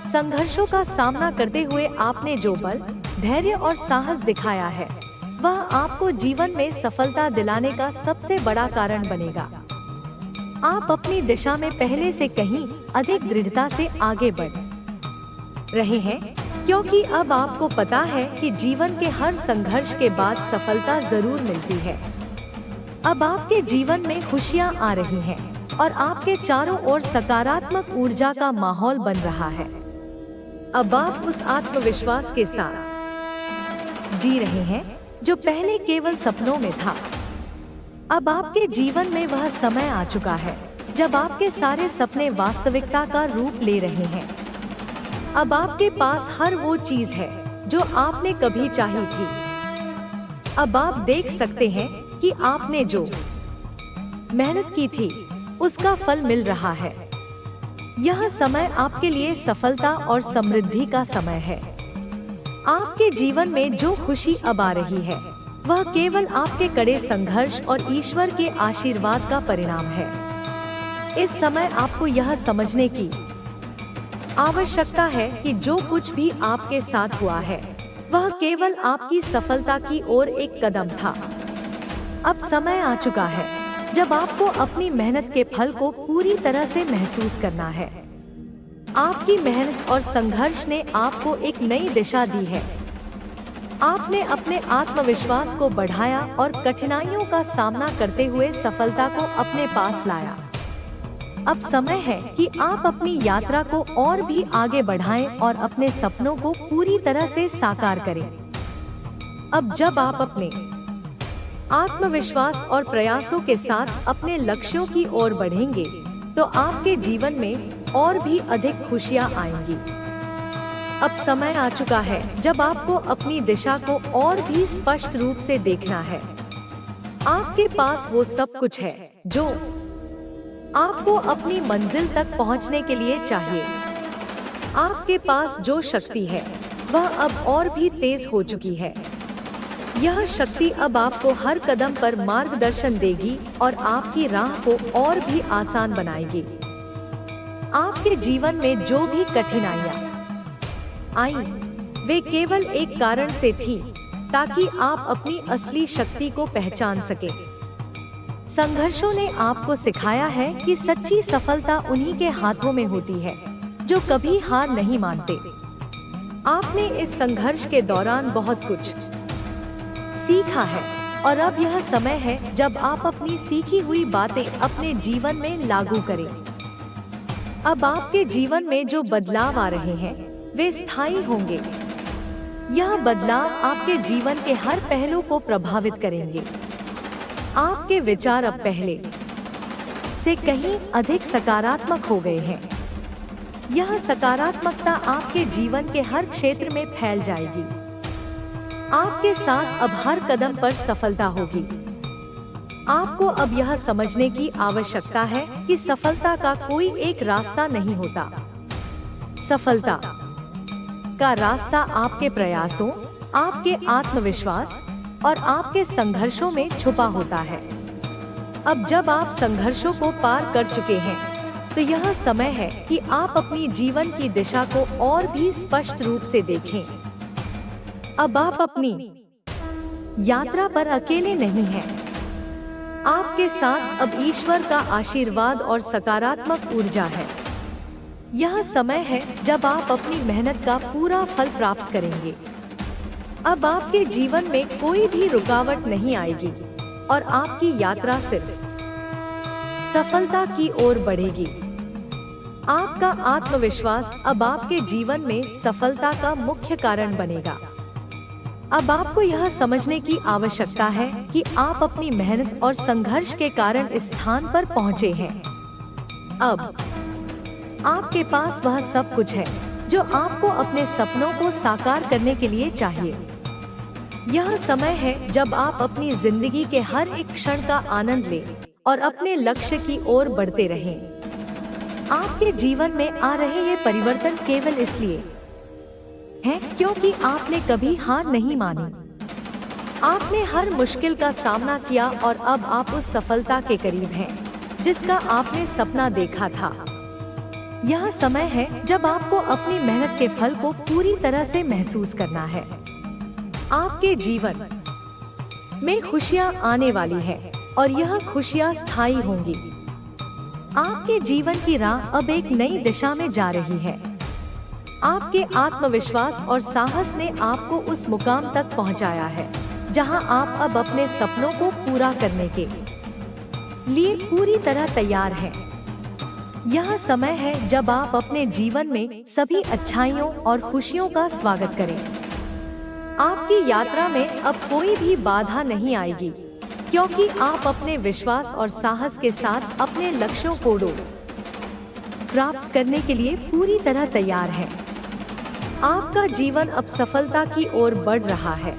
संघर्षों का सामना करते हुए आपने जो बल, धैर्य और साहस दिखाया है, वह आपको जीवन में सफलता दिलाने का सबसे बड़ा कारण बनेगा। आप अपनी दिशा में पहले से कहीं अधिक दृढ़ता से आगे बढ़ रहे हैं, क्योंकि अब आपको पता है कि जीवन के हर संघर्ष के बाद सफलता जरूर मिलती है। अब आपके जीवन में खुशियां आ रही हैं और आपके चारों ओर सकारात्मक ऊर्जा का माहौल बन रहा है। अब आप उस आत्मविश्वास के साथ जी रहे हैं जो पहले केवल सपनों में था। अब आपके जीवन में वह समय आ चुका है जब आपके सारे सपने वास्तविकता का रूप ले रहे हैं। अब आपके पास हर वो चीज है जो आपने कभी चाही थी। अब आप देख सकते हैं कि आपने जो मेहनत की थी उसका फल मिल रहा है। यह समय आपके लिए सफलता और समृद्धि का समय है। आपके जीवन में जो खुशी अब आ रही है वह केवल आपके कड़े संघर्ष और ईश्वर के आशीर्वाद का परिणाम है। इस समय आपको यह समझने की आवश्यकता है कि जो कुछ भी आपके साथ हुआ है वह केवल आपकी सफलता की ओर एक कदम था। अब समय आ चुका है जब आपको अपनी मेहनत के फल को पूरी तरह से महसूस करना है। आपकी मेहनत और संघर्ष ने आपको एक नई दिशा दी है। आपने अपने आत्मविश्वास को बढ़ाया और कठिनाइयों का सामना करते हुए सफलता को अपने पास लाया। अब समय है कि आप अपनी यात्रा को और भी आगे बढ़ाएं और अपने सपनों को पूरी तरह से साकार करें। अब जब आप अपने आत्मविश्वास और प्रयासों के साथ अपने लक्ष्यों की ओर बढ़ेंगे तो आपके जीवन में और भी अधिक खुशियां आएंगी। अब समय आ चुका है जब आपको अपनी दिशा को और भी स्पष्ट रूप से देखना है। आपके पास वो सब कुछ है जो आपको अपनी मंजिल तक पहुंचने के लिए चाहिए। आपके पास जो शक्ति है वह अब और भी तेज हो चुकी है। यह शक्ति अब आपको हर कदम पर मार्गदर्शन देगी और आपकी राह को और भी आसान बनाएगी। आपके जीवन में जो भी कठिनाइयां आई वे केवल एक कारण से थी ताकि आप अपनी असली शक्ति को पहचान सकें। संघर्षों ने आपको सिखाया है कि सच्ची सफलता उन्हीं के हाथों में होती है जो कभी हार नहीं मानते। आपने इस संघर्ष के दौरान बहुत कुछ सीखा है और अब यह समय है जब आप अपनी सीखी हुई बातें अपने जीवन में लागू करें। अब आपके जीवन में जो बदलाव आ रहे हैं वे स्थायी होंगे। यह बदलाव आपके जीवन के हर पहलू को प्रभावित करेंगे। आपके विचार अब पहले से कहीं अधिक सकारात्मक हो गए हैं। यह सकारात्मकता आपके जीवन के हर क्षेत्र में फैल जाएगी। आपके साथ अब हर कदम पर सफलता होगी। आपको अब यह समझने की आवश्यकता है कि सफलता का कोई एक रास्ता नहीं होता। सफलता का रास्ता आपके प्रयासों, आपके आत्मविश्वास और आपके संघर्षों में छुपा होता है। अब जब आप संघर्षों को पार कर चुके हैं तो यह समय है कि आप अपनी जीवन की दिशा को और भी स्पष्ट रूप से देखें। अब आप अपनी यात्रा पर अकेले नहीं हैं। आपके साथ अब ईश्वर का आशीर्वाद और सकारात्मक ऊर्जा है। यह समय है जब आप अपनी मेहनत का पूरा फल प्राप्त करेंगे। अब आपके जीवन में कोई भी रुकावट नहीं आएगी और आपकी यात्रा सिर्फ सफलता की ओर बढ़ेगी। आपका आत्मविश्वास अब आपके जीवन में सफलता का मुख्य कारण बनेगा। अब आपको यह समझने की आवश्यकता है कि आप अपनी मेहनत और संघर्ष के कारण इस स्थान पर पहुंचे हैं। अब आपके पास वह सब कुछ है जो आपको अपने सपनों को साकार करने के लिए चाहिए। यह समय है जब आप अपनी जिंदगी के हर एक क्षण का आनंद लें और अपने लक्ष्य की ओर बढ़ते रहें। आपके जीवन में आ रहे ये परिवर्तन केवल इसलिए हैं क्योंकि आपने कभी हार नहीं मानी। आपने हर मुश्किल का सामना किया और अब आप उस सफलता के करीब हैं जिसका आपने सपना देखा था। यह समय है जब आपको अपनी मेहनत के फल को पूरी तरह से महसूस करना है। आपके जीवन में खुशियां आने वाली है और यह खुशियां स्थायी होंगी। आपके जीवन की राह अब एक नई दिशा में जा रही है। आपके आत्मविश्वास और साहस ने आपको उस मुकाम तक पहुंचाया है जहां आप अब अपने सपनों को पूरा करने के लिए पूरी तरह तैयार हैं। यह समय है जब आप अपने जीवन में सभी अच्छाइयों और खुशियों का स्वागत करें। आपकी यात्रा में अब कोई भी बाधा नहीं आएगी क्योंकि आप अपने विश्वास और साहस के साथ अपने लक्ष्यों को प्राप्त करने के लिए पूरी तरह तैयार हैं। आपका जीवन अब सफलता की ओर बढ़ रहा है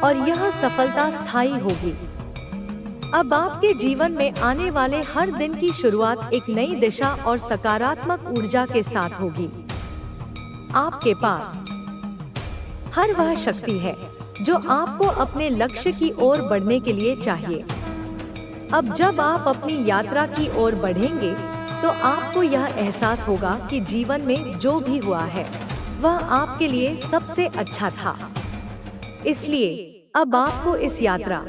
और यह सफलता स्थायी होगी। अब आपके जीवन में आने वाले हर दिन की शुरुआत एक नई दिशा और सकारात्मक ऊर्जा के साथ होगी। आपके पास हर वह शक्ति है जो आपको अपने लक्ष्य की ओर बढ़ने के लिए चाहिए। अब जब आप अपनी यात्रा की ओर बढ़ेंगे तो आपको यह एहसास होगा कि जीवन में जो भी हुआ है वह आपके लिए सबसे अच्छा था। इसलिए अब आपको इस यात्रा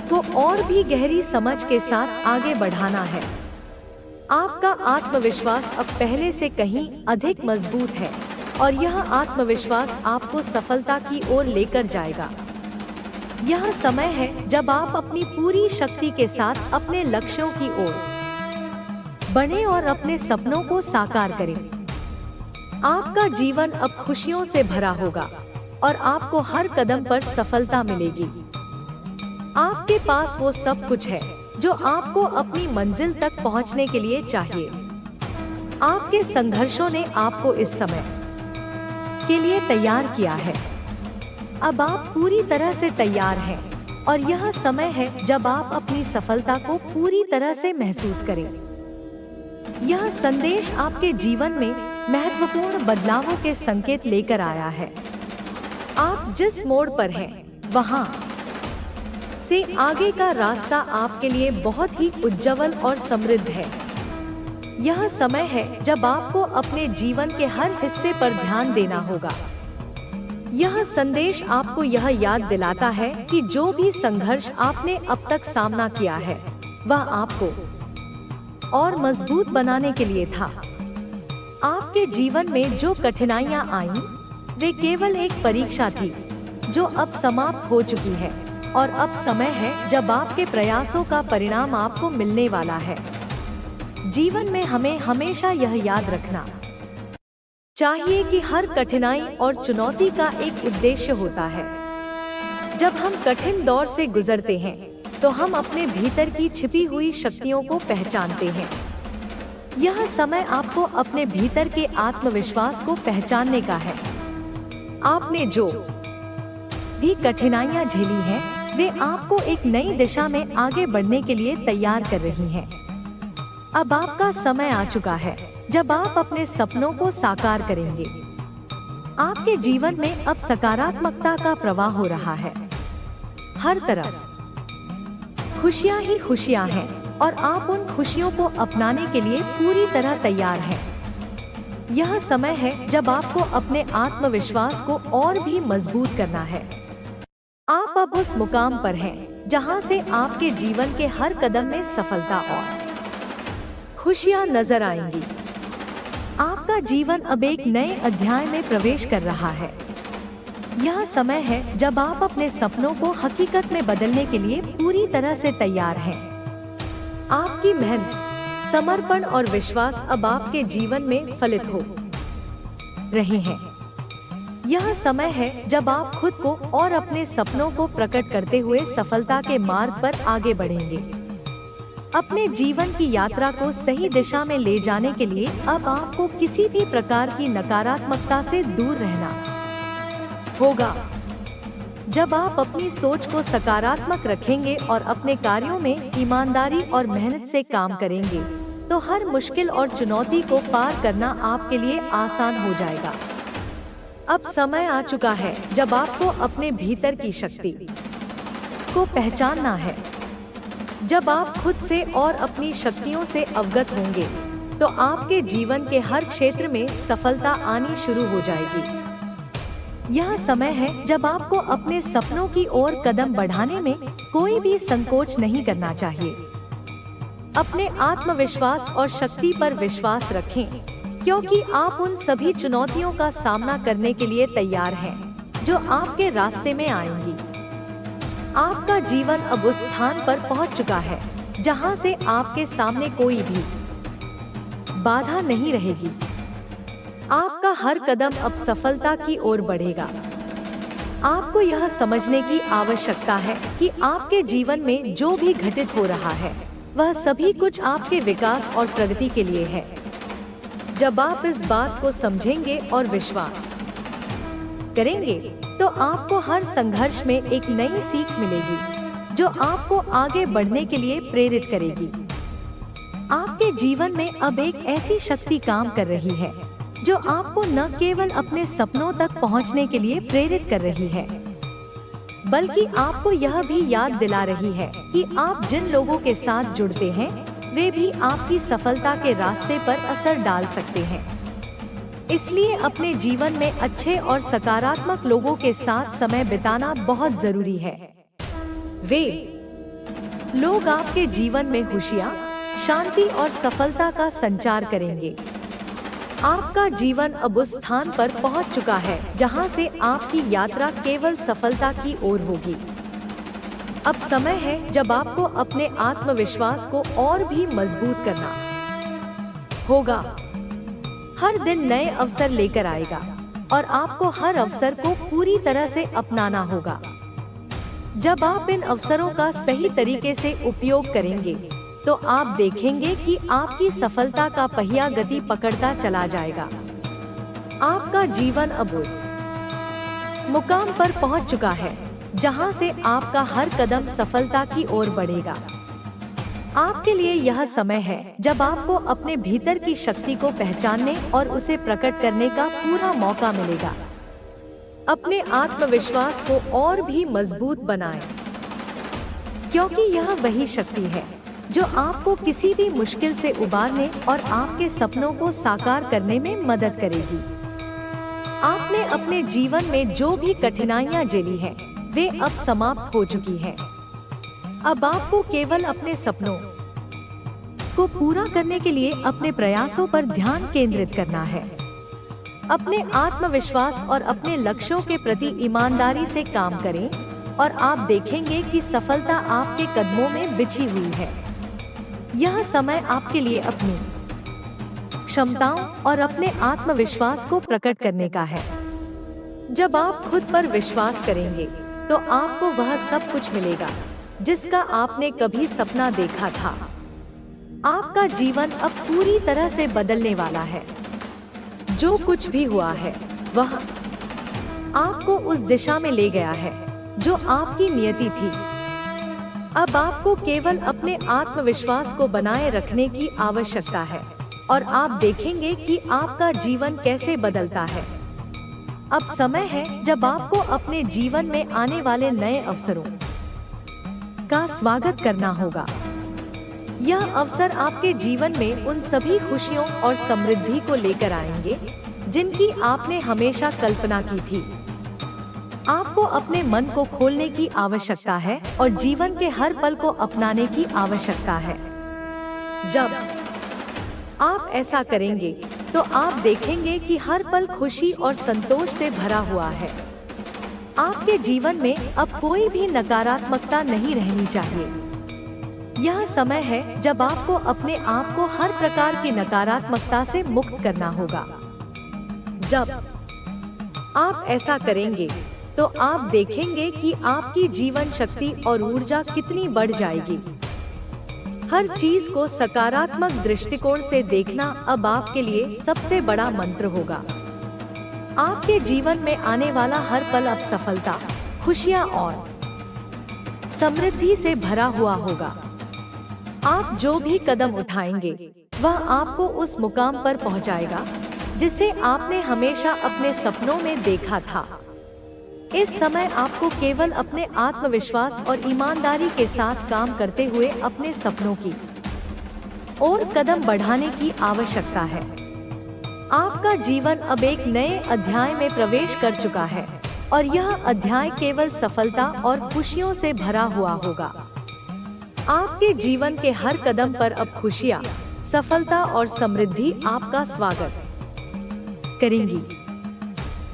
को और भी गहरी समझ के साथ आगे बढ़ाना है। आपका आत्मविश्वास अब पहले से कहीं अधिक मजबूत है और यह आत्मविश्वास आपको सफलता की ओर लेकर जाएगा। यह समय है जब आप अपनी पूरी शक्ति के साथ अपने लक्ष्यों की ओर बढ़ें और अपने सपनों को साकार करें। आपका जीवन अब खुशियों से भरा होगा और आपको हर कदम पर सफलता मिलेगी। आपके पास वो सब कुछ है जो आपको अपनी मंजिल तक पहुंचने के लिए चाहिए। आपके संघर्षों ने आपको इस समय के लिए तैयार किया है। अब आप पूरी तरह से तैयार हैं और यह समय है जब आप अपनी सफलता को पूरी तरह से महसूस करें। यह संदेश आपके जीवन में महत्वपूर्ण बदलावों के संकेत लेकर आया है। आप जिस मोड़ पर हैं, वहां से आगे का रास्ता आपके लिए बहुत ही उज्जवल और समृद्ध है। यह समय है जब आपको अपने जीवन के हर हिस्से पर ध्यान देना होगा। यह संदेश आपको यह याद दिलाता है कि जो भी संघर्ष आपने अब तक सामना किया है, वह आपको और मजबूत बनाने के लिए था। आपके जीवन में जो कठिनाइयां आईं, वे केवल एक परीक्षा थी जो अब समाप्त हो चुकी है और अब समय है जब आपके प्रयासों का परिणाम आपको मिलने वाला है। जीवन में हमें हमेशा यह याद रखना चाहिए कि हर कठिनाई और चुनौती का एक उद्देश्य होता है। जब हम कठिन दौर से गुजरते हैं तो हम अपने भीतर की छिपी हुई शक्तियों को पहचानते हैं। यह समय आपको अपने भीतर के आत्मविश्वास को पहचानने का है। आपने जो भी कठिनाइयां झेली हैं, वे आपको एक नई दिशा में आगे बढ़ने के लिए तैयार कर रही हैं। अब आपका समय आ चुका है जब आप अपने सपनों को साकार करेंगे। आपके जीवन में अब सकारात्मकता का प्रवाह हो रहा है। हर तरफ खुशियां ही खुशियां हैं और आप उन खुशियों को अपनाने के लिए पूरी तरह तैयार हैं। यह समय है जब आपको अपने आत्मविश्वास को और भी मजबूत करना है। आप अब उस मुकाम पर हैं जहां से आपके जीवन के हर कदम में सफलता और खुशियां नजर आएंगी। आपका जीवन अब एक नए अध्याय में प्रवेश कर रहा है। यह समय है जब आप अपने सपनों को हकीकत में बदलने के लिए पूरी तरह से तैयार हैं। आपकी मेहनत, समर्पण और विश्वास अब आपके जीवन में फलित हो रहे हैं। यह समय है जब आप खुद को और अपने सपनों को प्रकट करते हुए सफलता के मार्ग पर आगे बढ़ेंगे। अपने जीवन की यात्रा को सही दिशा में ले जाने के लिए अब आपको किसी भी प्रकार की नकारात्मकता से दूर रहना होगा। जब आप अपनी सोच को सकारात्मक रखेंगे और अपने कार्यों में ईमानदारी और मेहनत से काम करेंगे, तो हर मुश्किल और चुनौती को पार करना आपके लिए आसान हो जाएगा। अब समय आ चुका है जब आपको अपने भीतर की शक्ति को पहचानना है। जब आप खुद से और अपनी शक्तियों से अवगत होंगे, तो आपके जीवन के हर क्षेत्र में सफलता आनी शुरू हो जाएगी। यह समय है जब आपको अपने सपनों की ओर कदम बढ़ाने में कोई भी संकोच नहीं करना चाहिए। अपने आत्मविश्वास और शक्ति पर विश्वास रखें, क्योंकि आप उन सभी चुनौतियों का सामना करने के लिए तैयार हैं जो आपके रास्ते में आएंगी। आपका जीवन अब उस स्थान पर पहुंच चुका है जहां से आपके सामने कोई भी बाधा नहीं रहेगी। आपका हर कदम अब सफलता की ओर बढ़ेगा। आपको यह समझने की आवश्यकता है कि आपके जीवन में जो भी घटित हो रहा है, वह सभी कुछ आपके विकास और प्रगति के लिए है। जब आप इस बात को समझेंगे और विश्वास करेंगे, तो आपको हर संघर्ष में एक नई सीख मिलेगी जो आपको आगे बढ़ने के लिए प्रेरित करेगी। आपके जीवन में अब एक ऐसी शक्ति काम कर रही है जो आपको न केवल अपने सपनों तक पहुंचने के लिए प्रेरित कर रही है, बल्कि आपको यह भी याद दिला रही है कि आप जिन लोगों के साथ जुड़ते हैं वे भी आपकी सफलता के रास्ते पर असर डाल सकते हैं। इसलिए अपने जीवन में अच्छे और सकारात्मक लोगों के साथ समय बिताना बहुत जरूरी है। वे लोग आपके जीवन में खुशियाँ, शांति और सफलता का संचार करेंगे। आपका जीवन अब उस स्थान पर पहुंच चुका है जहां से आपकी यात्रा केवल सफलता की ओर होगी। अब समय है जब आपको अपने आत्मविश्वास को और भी मजबूत करना होगा। हर दिन नए अवसर लेकर आएगा और आपको हर अवसर को पूरी तरह से अपनाना होगा। जब आप इन अवसरों का सही तरीके से उपयोग करेंगे तो आप देखेंगे कि आपकी सफलता का पहिया गति पकड़ता चला जाएगा। आपका जीवन अब उस मुकाम पर पहुंच चुका है जहां से आपका हर कदम सफलता की ओर बढ़ेगा। आपके लिए यह समय है जब आपको अपने भीतर की शक्ति को पहचानने और उसे प्रकट करने का पूरा मौका मिलेगा। अपने आत्मविश्वास को और भी मजबूत बनाएं, क्योंकि यह वही शक्ति है जो आपको किसी भी मुश्किल से उबारने और आपके सपनों को साकार करने में मदद करेगी। आपने अपने जीवन में जो भी कठिनाइयां झेली हैं, वे अब समाप्त हो चुकी हैं। अब आपको केवल अपने सपनों को पूरा करने के लिए अपने प्रयासों पर ध्यान केंद्रित करना है। अपने आत्मविश्वास और अपने लक्ष्यों के प्रति ईमानदारी से काम करें और आप देखेंगे कि सफलता आपके कदमों में बिछी हुई है। यह समय आपके लिए अपनी क्षमताओं और अपने आत्मविश्वास को प्रकट करने का है। जब आप खुद पर विश्वास करेंगे तो आपको वह सब कुछ मिलेगा जिसका आपने कभी सपना देखा था। आपका जीवन अब पूरी तरह से बदलने वाला है। जो कुछ भी हुआ है वह आपको उस दिशा में ले गया है जो आपकी नियति थी। अब आपको केवल अपने आत्मविश्वास को बनाए रखने की आवश्यकता है और आप देखेंगे कि आपका जीवन कैसे बदलता है। अब समय है जब आपको अपने जीवन में आने वाले नए अवसरों का स्वागत करना होगा। यह अवसर आपके जीवन में उन सभी खुशियों और समृद्धि को लेकर आएंगे जिनकी आपने हमेशा कल्पना की थी। आपको अपने मन को खोलने की आवश्यकता है और जीवन के हर पल को अपनाने की आवश्यकता है। जब आप ऐसा करेंगे तो आप देखेंगे कि हर पल खुशी और संतोष से भरा हुआ है। आपके जीवन में अब कोई भी नकारात्मकता नहीं रहनी चाहिए। यह समय है जब आपको अपने आप को हर प्रकार की नकारात्मकता से मुक्त करना होगा। जब आप ऐसा करेंगे तो आप देखेंगे कि आपकी जीवन शक्ति और ऊर्जा कितनी बढ़ जाएगी। हर चीज को सकारात्मक दृष्टिकोण से देखना अब आपके लिए सबसे बड़ा मंत्र होगा। आपके जीवन में आने वाला हर पल अब सफलता, खुशियां और समृद्धि से भरा हुआ होगा। आप जो भी कदम उठाएंगे वह आपको उस मुकाम पर पहुंचाएगा जिसे आपने हमेशा अपने सपनों में देखा था। इस समय आपको केवल अपने आत्मविश्वास और ईमानदारी के साथ काम करते हुए अपने सपनों की ओर कदम बढ़ाने की आवश्यकता है। आपका जीवन अब एक नए अध्याय में प्रवेश कर चुका है और यह अध्याय केवल सफलता और खुशियों से भरा हुआ होगा। आपके जीवन के हर कदम पर अब खुशियाँ, सफलता और समृद्धि आपका स्वागत करेंगी।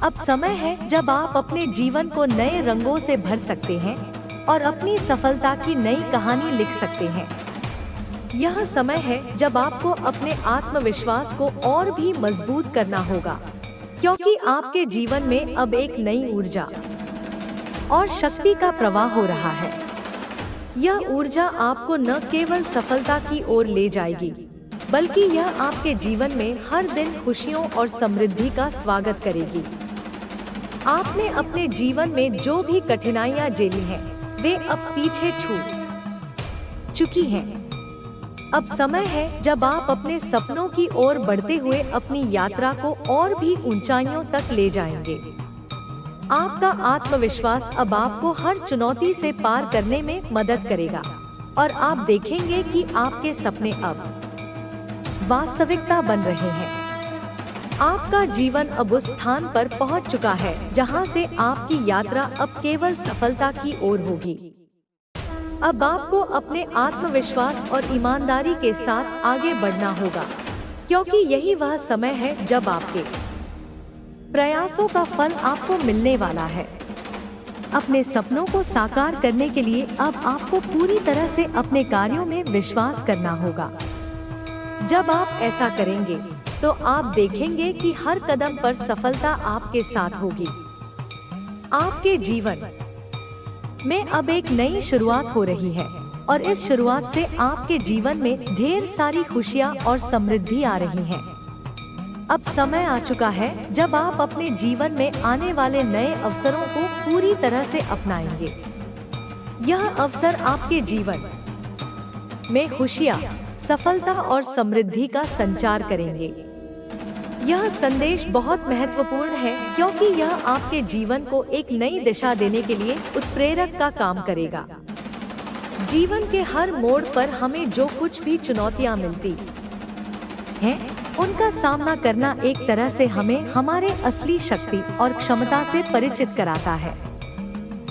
अब समय है जब आप अपने जीवन को नए रंगों से भर सकते हैं और अपनी सफलता की नई कहानी लिख सकते हैं। यह समय है जब आपको अपने आत्मविश्वास को और भी मजबूत करना होगा, क्योंकि आपके जीवन में अब एक नई ऊर्जा और शक्ति का प्रवाह हो रहा है। यह ऊर्जा आपको न केवल सफलता की ओर ले जाएगी, बल्कि यह आपके जीवन में हर दिन खुशियों और समृद्धि का स्वागत करेगी। आपने अपने जीवन में जो भी कठिनाइयां झेली हैं, वे अब पीछे छूट चुकी हैं। अब समय है जब आप अपने सपनों की ओर बढ़ते हुए अपनी यात्रा को और भी ऊंचाइयों तक ले जाएंगे। आपका आत्मविश्वास अब आपको हर चुनौती से पार करने में मदद करेगा और आप देखेंगे कि आपके सपने अब वास्तविकता बन रहे हैं। आपका जीवन अब उस स्थान पर पहुंच चुका है जहां से आपकी यात्रा अब केवल सफलता की ओर होगी। अब आपको अपने आत्मविश्वास और ईमानदारी के साथ आगे बढ़ना होगा, क्योंकि यही वह समय है जब आपके प्रयासों का फल आपको मिलने वाला है। अपने सपनों को साकार करने के लिए अब आपको पूरी तरह से अपने कार्यों में विश्वास करना होगा। जब आप ऐसा करेंगे तो आप देखेंगे कि हर कदम पर सफलता आपके साथ होगी। आपके जीवन में अब एक नई शुरुआत हो रही है और इस शुरुआत से आपके जीवन में ढेर सारी खुशियां और समृद्धि आ रही हैं। अब समय आ चुका है जब आप अपने जीवन में आने वाले नए अवसरों को पूरी तरह से अपनाएंगे। यह अवसर आपके जीवन में खुशियां, सफलता और समृद्धि का संचार करेंगे। यह संदेश बहुत महत्वपूर्ण है क्योंकि यह आपके जीवन को एक नई दिशा देने के लिए उत्प्रेरक का काम करेगा। जीवन के हर मोड़ पर हमें जो कुछ भी चुनौतियां मिलती हैं, उनका सामना करना एक तरह से हमें हमारे असली शक्ति और क्षमता से परिचित कराता है।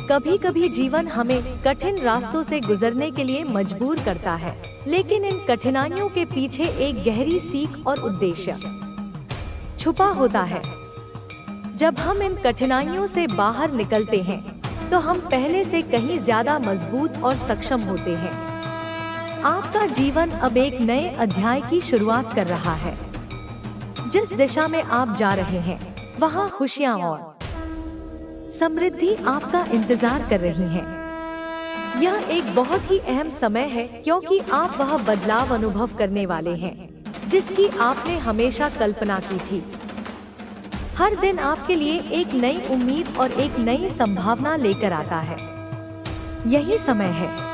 कभी कभी जीवन हमें कठिन रास्तों से गुजरने के लिए मजबूर करता है, लेकिन इन कठिनाइयों के पीछे एक गहरी सीख और उद्देश्य छुपा होता है। जब हम इन कठिनाइयों से बाहर निकलते हैं, तो हम पहले से कहीं ज्यादा मजबूत और सक्षम होते हैं। आपका जीवन अब एक नए अध्याय की शुरुआत कर रहा है। जिस दिशा में आप जा रहे हैं, वहाँ खुशियाँ और समृद्धि आपका इंतजार कर रही हैं। यह एक बहुत ही अहम समय है क्योंकि आप वह बदलाव अनुभव करने वाले हैं जिसकी आपने हमेशा कल्पना की थी। हर दिन आपके लिए एक नई उम्मीद और एक नई संभावना लेकर आता है। यही समय है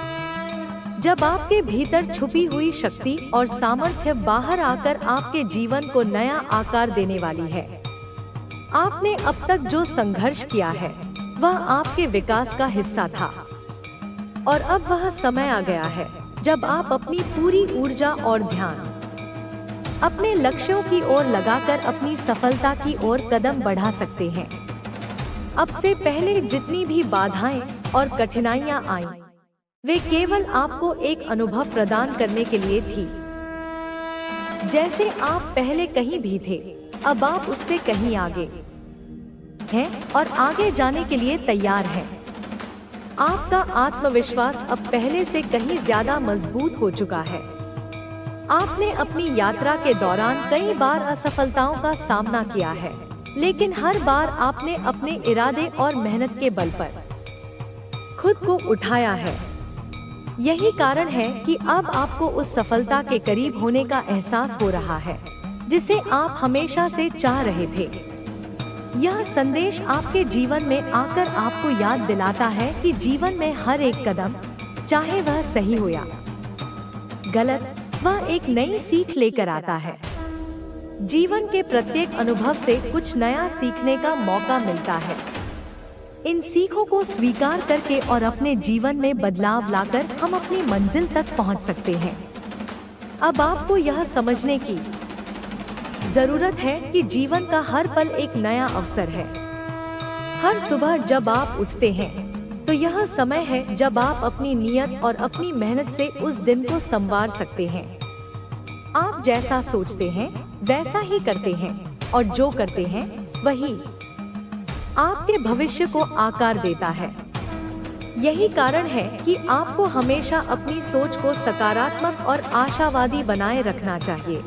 जब आपके भीतर छुपी हुई शक्ति और सामर्थ्य बाहर आकर आपके जीवन को नया आकार देने वाली है। आपने अब तक जो संघर्ष किया है, वह आपके विकास का हिस्सा था और अब वह समय आ गया है जब आप अपनी पूरी ऊर्जा और ध्यान अपने लक्ष्यों की ओर लगाकर अपनी सफलता की ओर कदम बढ़ा सकते हैं। अब से पहले जितनी भी बाधाएं और कठिनाइयां आईं, वे केवल आपको एक अनुभव प्रदान करने के लिए थी। जैसे आप पहले कहीं भी थे, अब आप उससे कहीं आगे हैं और आगे जाने के लिए तैयार हैं। आपका आत्मविश्वास अब पहले से कहीं ज्यादा मजबूत हो चुका है। आपने अपनी यात्रा के दौरान कई बार असफलताओं का सामना किया है, लेकिन हर बार आपने अपने इरादे और मेहनत के बल पर खुद को उठाया है। यही कारण है कि अब आपको उस सफलता के करीब होने का एहसास हो रहा है जिसे आप हमेशा से चाह रहे थे। यह संदेश आपके जीवन में आकर आपको याद दिलाता है कि जीवन में हर एक कदम, चाहे वह सही हो या गलत, वह एक नई सीख लेकर आता है। जीवन के प्रत्येक अनुभव से कुछ नया सीखने का मौका मिलता है। इन सीखों को स्वीकार करके और अपने जीवन में बदलाव लाकर हम अपनी मंजिल तक पहुंच सकते हैं। अब आपको यह समझने की जरूरत है कि जीवन का हर पल एक नया अवसर है। हर सुबह जब आप उठते हैं, तो यह समय है जब आप अपनी नियत और अपनी मेहनत से उस दिन को संवार सकते हैं। आप जैसा सोचते हैं, वैसा ही करते हैं और जो करते हैं, वही आपके भविष्य को आकार देता है। यही कारण है कि आपको हमेशा अपनी सोच को सकारात्मक और आशावादी बनाए रखना चाहिए।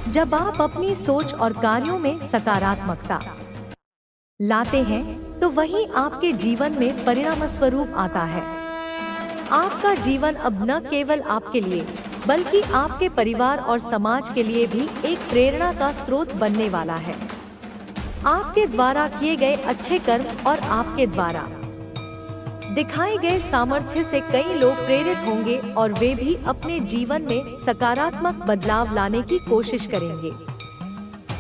जब आप अपनी सोच और कार्यों में सकारात्मकता लाते हैं, तो वही आपके जीवन में परिणाम स्वरूप आता है। आपका जीवन अब न केवल आपके लिए, बल्कि आपके परिवार और समाज के लिए भी एक प्रेरणा का स्रोत बनने वाला है। आपके द्वारा किए गए अच्छे कर्म और आपके द्वारा दिखाए गए सामर्थ्य से कई लोग प्रेरित होंगे और वे भी अपने जीवन में सकारात्मक बदलाव लाने की कोशिश करेंगे।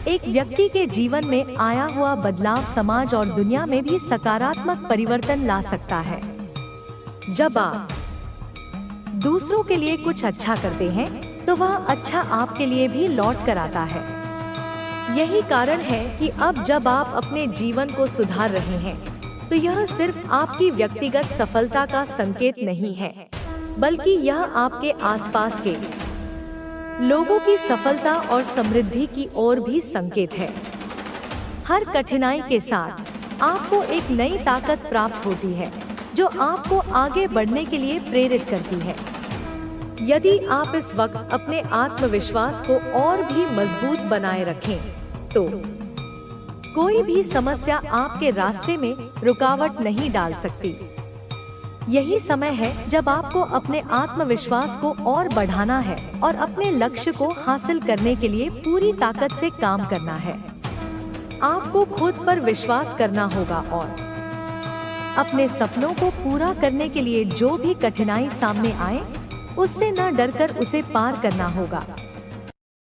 एक व्यक्ति के जीवन में आया हुआ बदलाव समाज और दुनिया में भी सकारात्मक परिवर्तन ला सकता है। जब आप दूसरों के लिए कुछ अच्छा करते हैं तो वह अच्छा आपके लिए भी लौट कर आता है। यही कारण है कि अब जब आप अपने जीवन को सुधार रहे हैं तो यह सिर्फ आपकी व्यक्तिगत सफलता का संकेत नहीं है, बल्कि यह आपके आसपास के लोगों की सफलता और समृद्धि की ओर भी संकेत है। हर कठिनाई के साथ आपको एक नई ताकत प्राप्त होती है जो आपको आगे बढ़ने के लिए प्रेरित करती है। यदि आप इस वक्त अपने आत्मविश्वास को और भी मजबूत बनाए रखें तो कोई भी समस्या आपके रास्ते में रुकावट नहीं डाल सकती। यही समय है जब आपको अपने आत्मविश्वास को और बढ़ाना है और अपने लक्ष्य को हासिल करने के लिए पूरी ताकत से काम करना है। आपको खुद पर विश्वास करना होगा और अपने सपनों को पूरा करने के लिए जो भी कठिनाई सामने आए उससे न डरकर उसे पार करना होगा।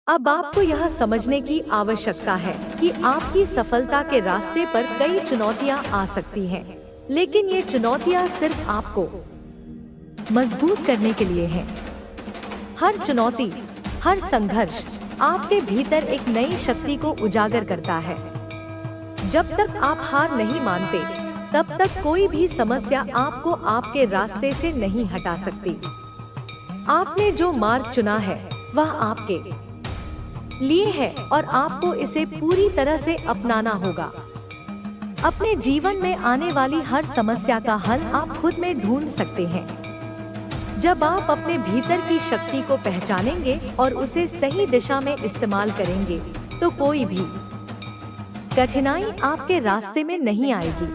अब आपको यह समझने की आवश्यकता है कि आपकी सफलता के रास्ते पर कई चुनौतियां आ सकती हैं, लेकिन ये चुनौतियां सिर्फ आपको मजबूत करने के लिए हैं। हर चुनौती, हर संघर्ष आपके भीतर एक नई शक्ति को उजागर करता है। जब तक आप हार नहीं मानते, तब तक कोई भी समस्या आपको आपके रास्ते से नहीं हटा सकती। आपने जो मार्ग चुना है वह आपके लिए है और आपको इसे पूरी तरह से अपनाना होगा। अपने जीवन में आने वाली हर समस्या का हल आप खुद में ढूंढ सकते हैं। जब आप अपने भीतर की शक्ति को पहचानेंगे और उसे सही दिशा में इस्तेमाल करेंगे तो कोई भी कठिनाई आपके रास्ते में नहीं आएगी।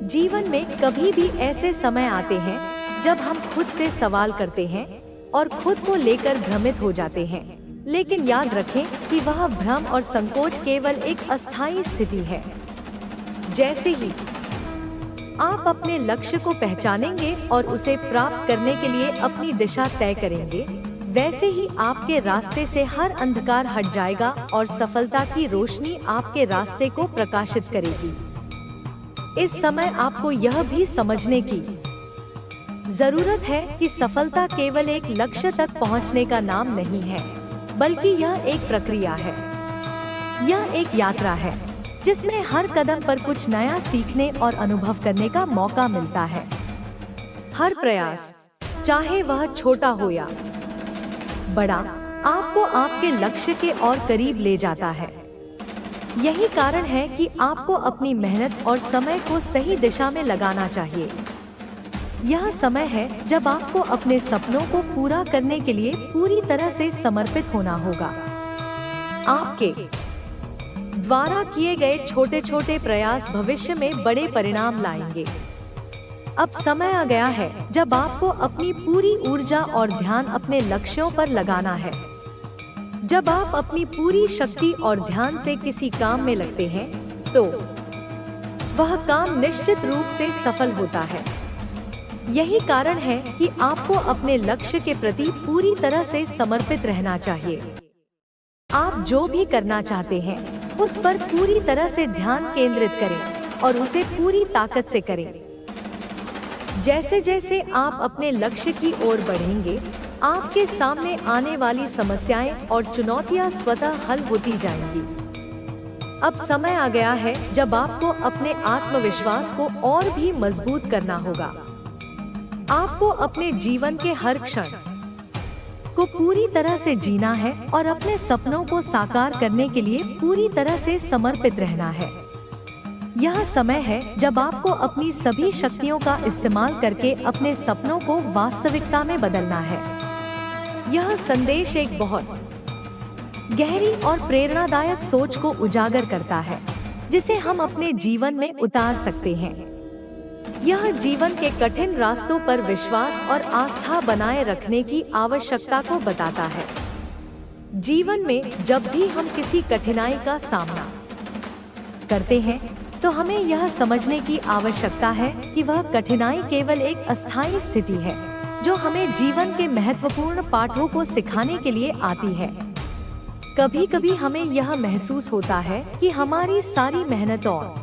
जीवन में कभी भी ऐसे समय आते हैं जब हम खुद से सवाल करते हैं और खुद को लेकर भ्रमित हो जाते हैं, लेकिन याद रखें कि वह भ्रम और संकोच केवल एक अस्थायी स्थिति है। जैसे ही आप अपने लक्ष्य को पहचानेंगे और उसे प्राप्त करने के लिए अपनी दिशा तय करेंगे, वैसे ही आपके रास्ते से हर अंधकार हट जाएगा और सफलता की रोशनी आपके रास्ते को प्रकाशित करेगी। इस समय आपको यह भी समझने की जरूरत है कि सफलता केवल एक लक्ष्य तक पहुंचने का नाम नहीं है, बल्कि यह एक प्रक्रिया है। यह एक यात्रा है जिसमें हर कदम पर कुछ नया सीखने और अनुभव करने का मौका मिलता है। हर प्रयास, चाहे वह छोटा हो या बड़ा, आपको आपके लक्ष्य के और करीब ले जाता है। यही कारण है कि आपको अपनी मेहनत और समय को सही दिशा में लगाना चाहिए। यह समय है जब आपको अपने सपनों को पूरा करने के लिए पूरी तरह से समर्पित होना होगा। आपके द्वारा किए गए छोटे छोटे प्रयास भविष्य में बड़े परिणाम लाएंगे। अब समय आ गया है जब आपको अपनी पूरी ऊर्जा और ध्यान अपने लक्ष्यों पर लगाना है। जब आप अपनी पूरी शक्ति और ध्यान से किसी काम में लगते हैं तो वह काम निश्चित रूप से सफल होता है। यही कारण है कि आपको अपने लक्ष्य के प्रति पूरी तरह से समर्पित रहना चाहिए। आप जो भी करना चाहते हैं उस पर पूरी तरह से ध्यान केंद्रित करें और उसे पूरी ताकत से करें। जैसे जैसे आप अपने लक्ष्य की ओर बढ़ेंगे, आपके सामने आने वाली समस्याएं और चुनौतियां स्वतः हल होती जाएंगी। अब समय आ गया है जब आपको अपने आत्मविश्वास को और भी मजबूत करना होगा। आपको अपने जीवन के हर क्षण को पूरी तरह से जीना है और अपने सपनों को साकार करने के लिए पूरी तरह से समर्पित रहना है। यह समय है जब आपको अपनी सभी शक्तियों का इस्तेमाल करके अपने सपनों को वास्तविकता में बदलना है। यह संदेश एक बहुत गहरी और प्रेरणादायक सोच को उजागर करता है, जिसे हम अपने जीवन में उतार सकते हैं। यह जीवन के कठिन रास्तों पर विश्वास और आस्था बनाए रखने की आवश्यकता को बताता है। जीवन में जब भी हम किसी कठिनाई का सामना करते हैं तो हमें यह समझने की आवश्यकता है कि वह कठिनाई केवल एक अस्थायी स्थिति है जो हमें जीवन के महत्वपूर्ण पाठों को सिखाने के लिए आती है। कभी कभी हमें यह महसूस होता है कि हमारी सारी मेहनत और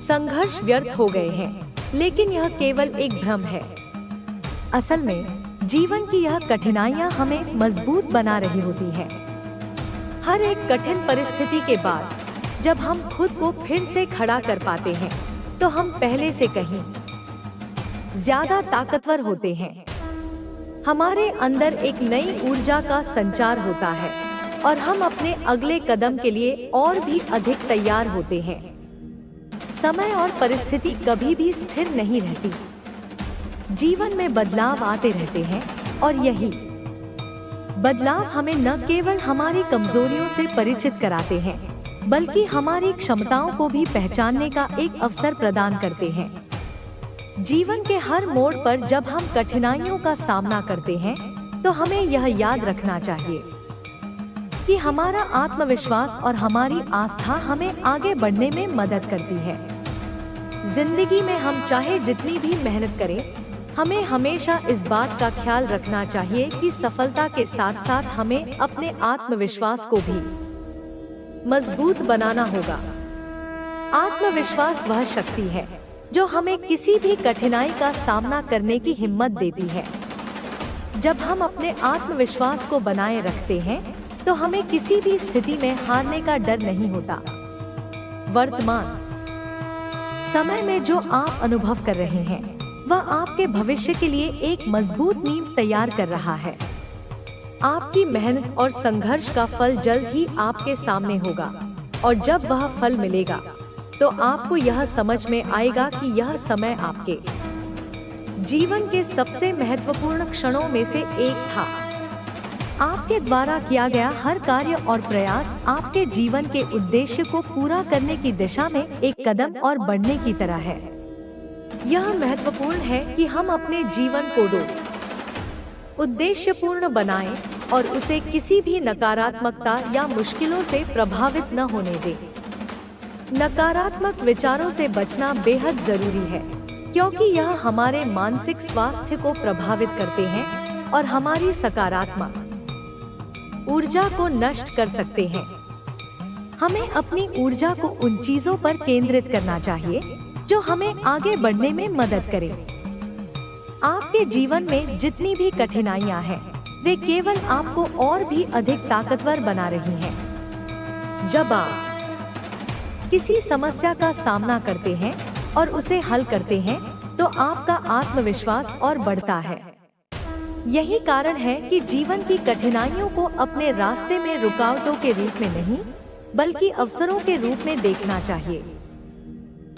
संघर्ष व्यर्थ हो गए हैं, लेकिन यह केवल एक भ्रम है। असल में जीवन की यह कठिनाइयां हमें मजबूत बना रही होती हैं। हर एक कठिन परिस्थिति के बाद जब हम खुद को फिर से खड़ा कर पाते हैं, तो हम पहले से कहीं ज्यादा ताकतवर होते हैं। हमारे अंदर एक नई ऊर्जा का संचार होता है और हम अपने अगले कदम के लिए और भी अधिक तैयार होते हैं। समय और परिस्थिति कभी भी स्थिर नहीं रहती। जीवन में बदलाव आते रहते हैं और यही बदलाव हमें न केवल हमारी कमजोरियों से परिचित कराते हैं, बल्कि हमारी क्षमताओं को भी पहचानने का एक अवसर प्रदान करते हैं। जीवन के हर मोड़ पर जब हम कठिनाइयों का सामना करते हैं, तो हमें यह याद रखना चाहिए कि हमारा आत्मविश्वास और हमारी आस्था हमें आगे बढ़ने में मदद करती है। जिंदगी में हम चाहे जितनी भी मेहनत करें, हमें हमेशा इस बात का ख्याल रखना चाहिए कि सफलता के साथ साथ हमें अपने आत्मविश्वास को भी मजबूत बनाना होगा। आत्मविश्वास वह शक्ति है जो हमें किसी भी कठिनाई का सामना करने की हिम्मत देती है। जब हम अपने आत्मविश्वास को बनाए रखते हैं, तो हमें किसी भी स्थिति में हारने का डर नहीं होता। वर्तमान समय में जो आप अनुभव कर रहे हैं, वह आपके भविष्य के लिए एक मजबूत नींव तैयार कर रहा है। आपकी मेहनत और संघर्ष का फल जल्द ही आपके सामने होगा, और जब वह फल मिलेगा, तो आपको यह समझ में आएगा कि यह समय आपके जीवन के सबसे महत्वपूर्ण क्षणों में से एक था। आपके द्वारा किया गया हर कार्य और प्रयास आपके जीवन के उद्देश्य को पूरा करने की दिशा में एक कदम और बढ़ने की तरह है। यह महत्वपूर्ण है कि हम अपने जीवन को उद्देश्यपूर्ण बनाएं और उसे किसी भी नकारात्मकता या मुश्किलों से प्रभावित न होने दें। नकारात्मक विचारों से बचना बेहद जरूरी है, क्योंकि यह हमारे मानसिक स्वास्थ्य को प्रभावित करते हैं और हमारी सकारात्मक ऊर्जा को नष्ट कर सकते हैं। हमें अपनी ऊर्जा को उन चीजों पर केंद्रित करना चाहिए जो हमें आगे बढ़ने में मदद करें। आपके जीवन में जितनी भी कठिनाइयां हैं, वे केवल आपको और भी अधिक ताकतवर बना रही हैं। जब आप किसी समस्या का सामना करते हैं और उसे हल करते हैं, तो आपका आत्मविश्वास और बढ़ता है। यही कारण है कि जीवन की कठिनाइयों को अपने रास्ते में रुकावटों के रूप में नहीं, बल्कि अवसरों के रूप में देखना चाहिए।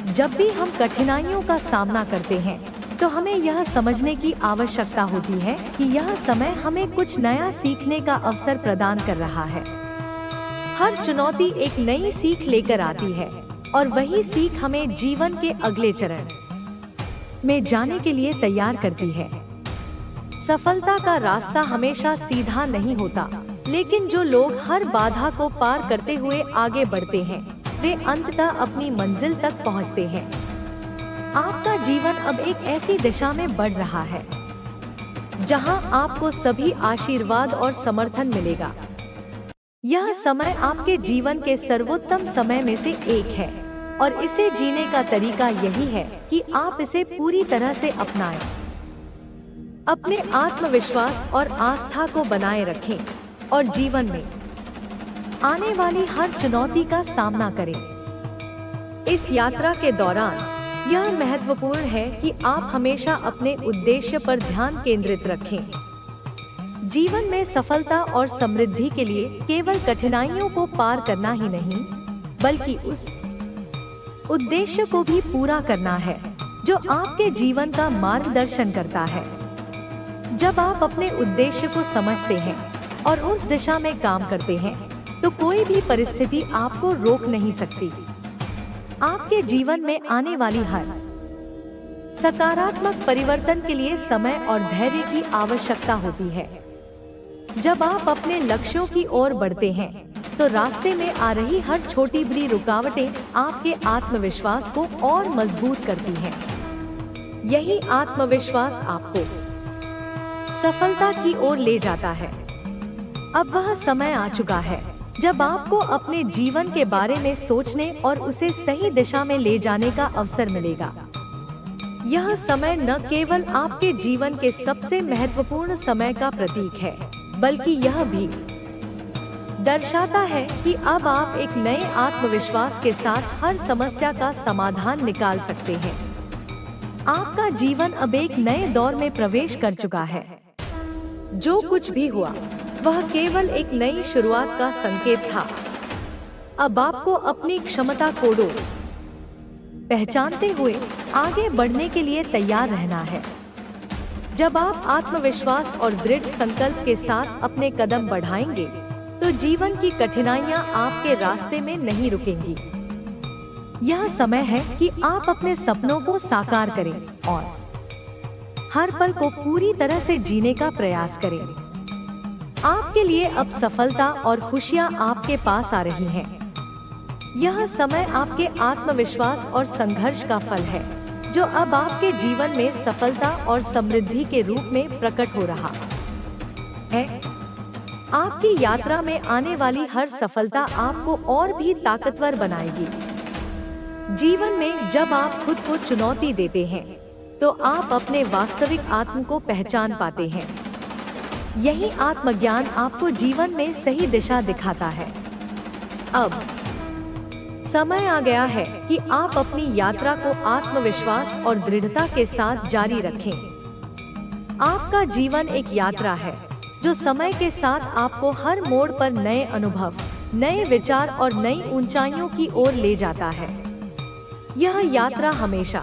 जब भी हम कठिनाइयों का सामना करते हैं, तो हमें यह समझने की आवश्यकता होती है कि यह समय हमें कुछ नया सीखने का अवसर प्रदान कर रहा है। हर चुनौती एक नई सीख लेकर आती है, और वही सीख हमें जीवन के अगले चरण में जाने के लिए तैयार करती है। सफलता का रास्ता हमेशा सीधा नहीं होता, लेकिन जो लोग हर बाधा को पार करते हुए आगे बढ़ते हैं, वे अंततः अपनी मंजिल तक पहुंचते हैं। आपका जीवन अब एक ऐसी दिशा में बढ़ रहा है जहां आपको सभी आशीर्वाद और समर्थन मिलेगा। यह समय आपके जीवन के सर्वोत्तम समय में से एक है, और इसे जीने का तरीका यही है कि आप इसे पूरी तरह से अपनाएं। अपने आत्मविश्वास और आस्था को बनाए रखें और जीवन में आने वाली हर चुनौती का सामना करें। इस यात्रा के दौरान यह महत्वपूर्ण है कि आप हमेशा अपने उद्देश्य पर ध्यान केंद्रित रखें। जीवन में सफलता और समृद्धि के लिए केवल कठिनाइयों को पार करना ही नहीं, बल्कि उस उद्देश्य को भी पूरा करना है जो आपके जीवन का मार्गदर्शन करता है। जब आप अपने उद्देश्य को समझते हैं और उस दिशा में काम करते हैं, तो कोई भी परिस्थिति आपको रोक नहीं सकती। आपके जीवन में आने वाली हर सकारात्मक परिवर्तन के लिए समय और धैर्य की आवश्यकता होती है। जब आप अपने लक्ष्यों की ओर बढ़ते हैं, तो रास्ते में आ रही हर छोटी बड़ी रुकावटें आपके आत्मविश्वास को और मजबूत करती हैं। यही आत्मविश्वास आपको सफलता की ओर ले जाता है। अब वह समय आ चुका है जब आपको अपने जीवन के बारे में सोचने और उसे सही दिशा में ले जाने का अवसर मिलेगा। यह समय न केवल आपके जीवन के सबसे महत्वपूर्ण समय का प्रतीक है, बल्कि यह भी दर्शाता है कि अब आप एक नए आत्मविश्वास के साथ हर समस्या का समाधान निकाल सकते हैं। आपका जीवन अब एक नए दौर में प्रवेश कर चुका है। जो कुछ भी हुआ वह केवल एक नई शुरुआत का संकेत था। अब आपको अपनी क्षमता को पहचानते हुए आगे बढ़ने के लिए तैयार रहना है। जब आप आत्मविश्वास और दृढ़ संकल्प के साथ अपने कदम बढ़ाएंगे, तो जीवन की कठिनाइयां आपके रास्ते में नहीं रुकेंगी। यह समय है कि आप अपने सपनों को साकार करें और हर पल को पूरी तरह से जीने का प्रयास करें। आपके लिए अब सफलता और खुशियां आपके पास आ रही हैं। यह समय आपके आत्मविश्वास और संघर्ष का फल है, जो अब आपके जीवन में सफलता और समृद्धि के रूप में प्रकट हो रहा है। आपकी यात्रा में आने वाली हर सफलता आपको और भी ताकतवर बनाएगी। जीवन में जब आप खुद को चुनौती देते हैं, तो आप अपने वास्तविक आत्म को पहचान पाते हैं। यही आत्मज्ञान आपको जीवन में सही दिशा दिखाता है। अब समय आ गया है कि आप अपनी यात्रा को आत्मविश्वास और दृढ़ता के साथ जारी रखें। आपका जीवन एक यात्रा है, जो समय के साथ आपको हर मोड़ पर नए अनुभव, नए विचार और नई ऊंचाइयों की ओर ले जाता है। यह यात्रा हमेशा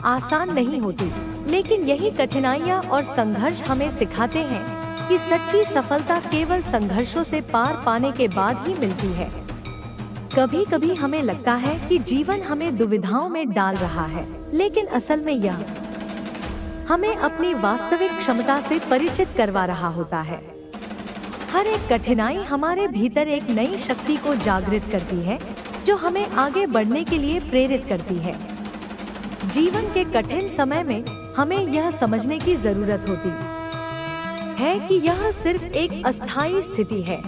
आसान नहीं होती, लेकिन यही कठिनाइयाँ और संघर्ष हमें सिखाते हैं कि सच्ची सफलता केवल संघर्षों से पार पाने के बाद ही मिलती है। कभी कभी हमें लगता है कि जीवन हमें दुविधाओं में डाल रहा है, लेकिन असल में यह हमें अपनी वास्तविक क्षमता से परिचित करवा रहा होता है। हर एक कठिनाई हमारे भीतर एक नई शक्ति को जागृत करती है, जो हमें आगे बढ़ने के लिए प्रेरित करती है। जीवन के कठिन समय में हमें यह समझने की जरूरत होती है कि यह सिर्फ एक अस्थायी स्थिति है,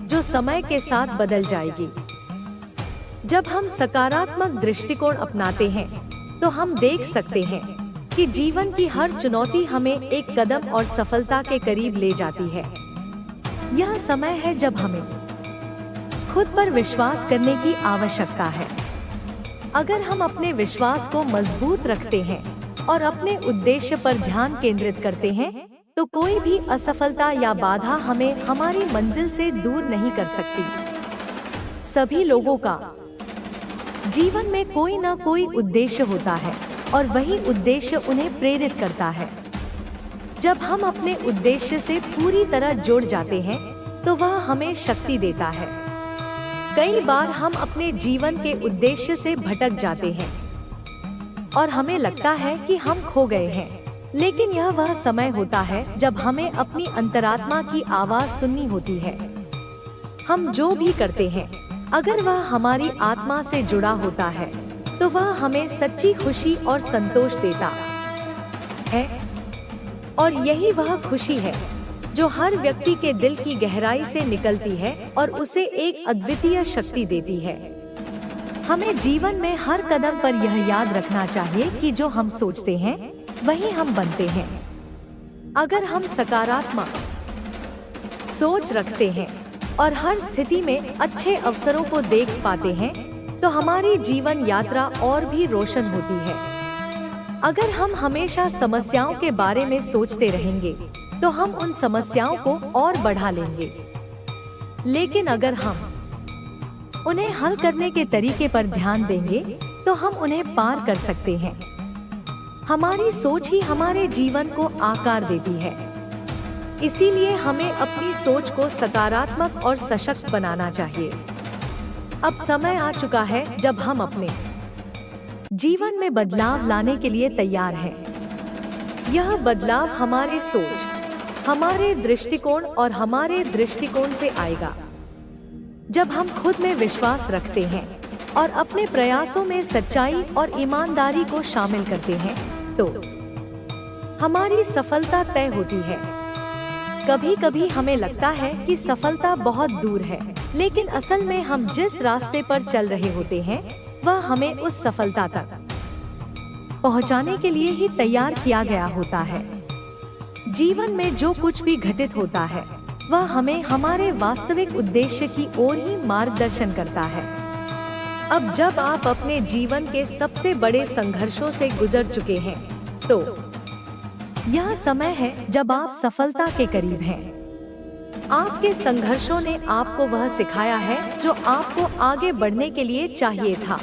जो समय के साथ बदल जाएगी। जब हम सकारात्मक दृष्टिकोण अपनाते हैं, तो हम देख सकते हैं कि जीवन की हर चुनौती हमें एक कदम और सफलता के करीब ले जाती है। यह समय है जब हमें खुद पर विश्वास करने की आवश्यकता है। अगर हम अपने विश्वास को मजबूत रखते हैं और अपने उद्देश्य पर ध्यान केंद्रित करते हैं, तो कोई भी असफलता या बाधा हमें हमारी मंजिल से दूर नहीं कर सकती। सभी लोगों का जीवन में कोई न कोई उद्देश्य होता है, और वही उद्देश्य उन्हें प्रेरित करता है। जब हम अपने उद्देश्य से पूरी तरह जुड़ जाते हैं, तो वह हमें शक्ति देता है। कई बार हम अपने जीवन के उद्देश्य से भटक जाते हैं और हमें लगता है कि हम खो गए हैं, लेकिन यह वह समय होता है जब हमें अपनी अंतरात्मा की आवाज सुननी होती है। हम जो भी करते हैं, अगर वह हमारी आत्मा से जुड़ा होता है, तो वह हमें सच्ची खुशी और संतोष देता है। और यही वह खुशी है जो हर व्यक्ति के दिल की गहराई से निकलती है और उसे एक अद्वितीय शक्ति देती है। हमें जीवन में हर कदम पर यह याद रखना चाहिए कि जो हम सोचते हैं, वही हम बनते हैं। अगर हम सकारात्मक सोच रखते हैं और हर स्थिति में अच्छे अवसरों को देख पाते हैं, तो हमारी जीवन यात्रा और भी रोशन होती है। अगर हम हमेशा समस्याओं के बारे में सोचते रहेंगे, तो हम उन समस्याओं को और बढ़ा लेंगे। लेकिन अगर हम उन्हें हल करने के तरीके पर ध्यान देंगे, तो हम उन्हें पार कर सकते हैं। हमारी सोच ही हमारे जीवन को आकार देती है। इसीलिए हमें अपनी सोच को सकारात्मक और सशक्त बनाना चाहिए। अब समय आ चुका है जब हम अपने जीवन में बदलाव लाने के लिए तैयार हैं। यह बदलाव हमारे सोच, हमारे दृष्टिकोण और हमारे दृष्टिकोण से आएगा। जब हम खुद में विश्वास रखते हैं और अपने प्रयासों में सच्चाई और ईमानदारी को शामिल करते हैं, तो हमारी सफलता तय होती है। कभी कभी हमें लगता है कि सफलता बहुत दूर है, लेकिन असल में हम जिस रास्ते पर चल रहे होते हैं वह हमें उस सफलता तक पहुंचाने के लिए ही तैयार किया गया होता है। जीवन में जो कुछ भी घटित होता है वह हमें हमारे वास्तविक उद्देश्य की ओर ही मार्गदर्शन करता है। अब जब आप अपने जीवन के सबसे बड़े संघर्षों से गुजर चुके हैं, तो यह समय है जब आप सफलता के करीब हैं। आपके संघर्षों ने आपको वह सिखाया है जो आपको आगे बढ़ने के लिए चाहिए था।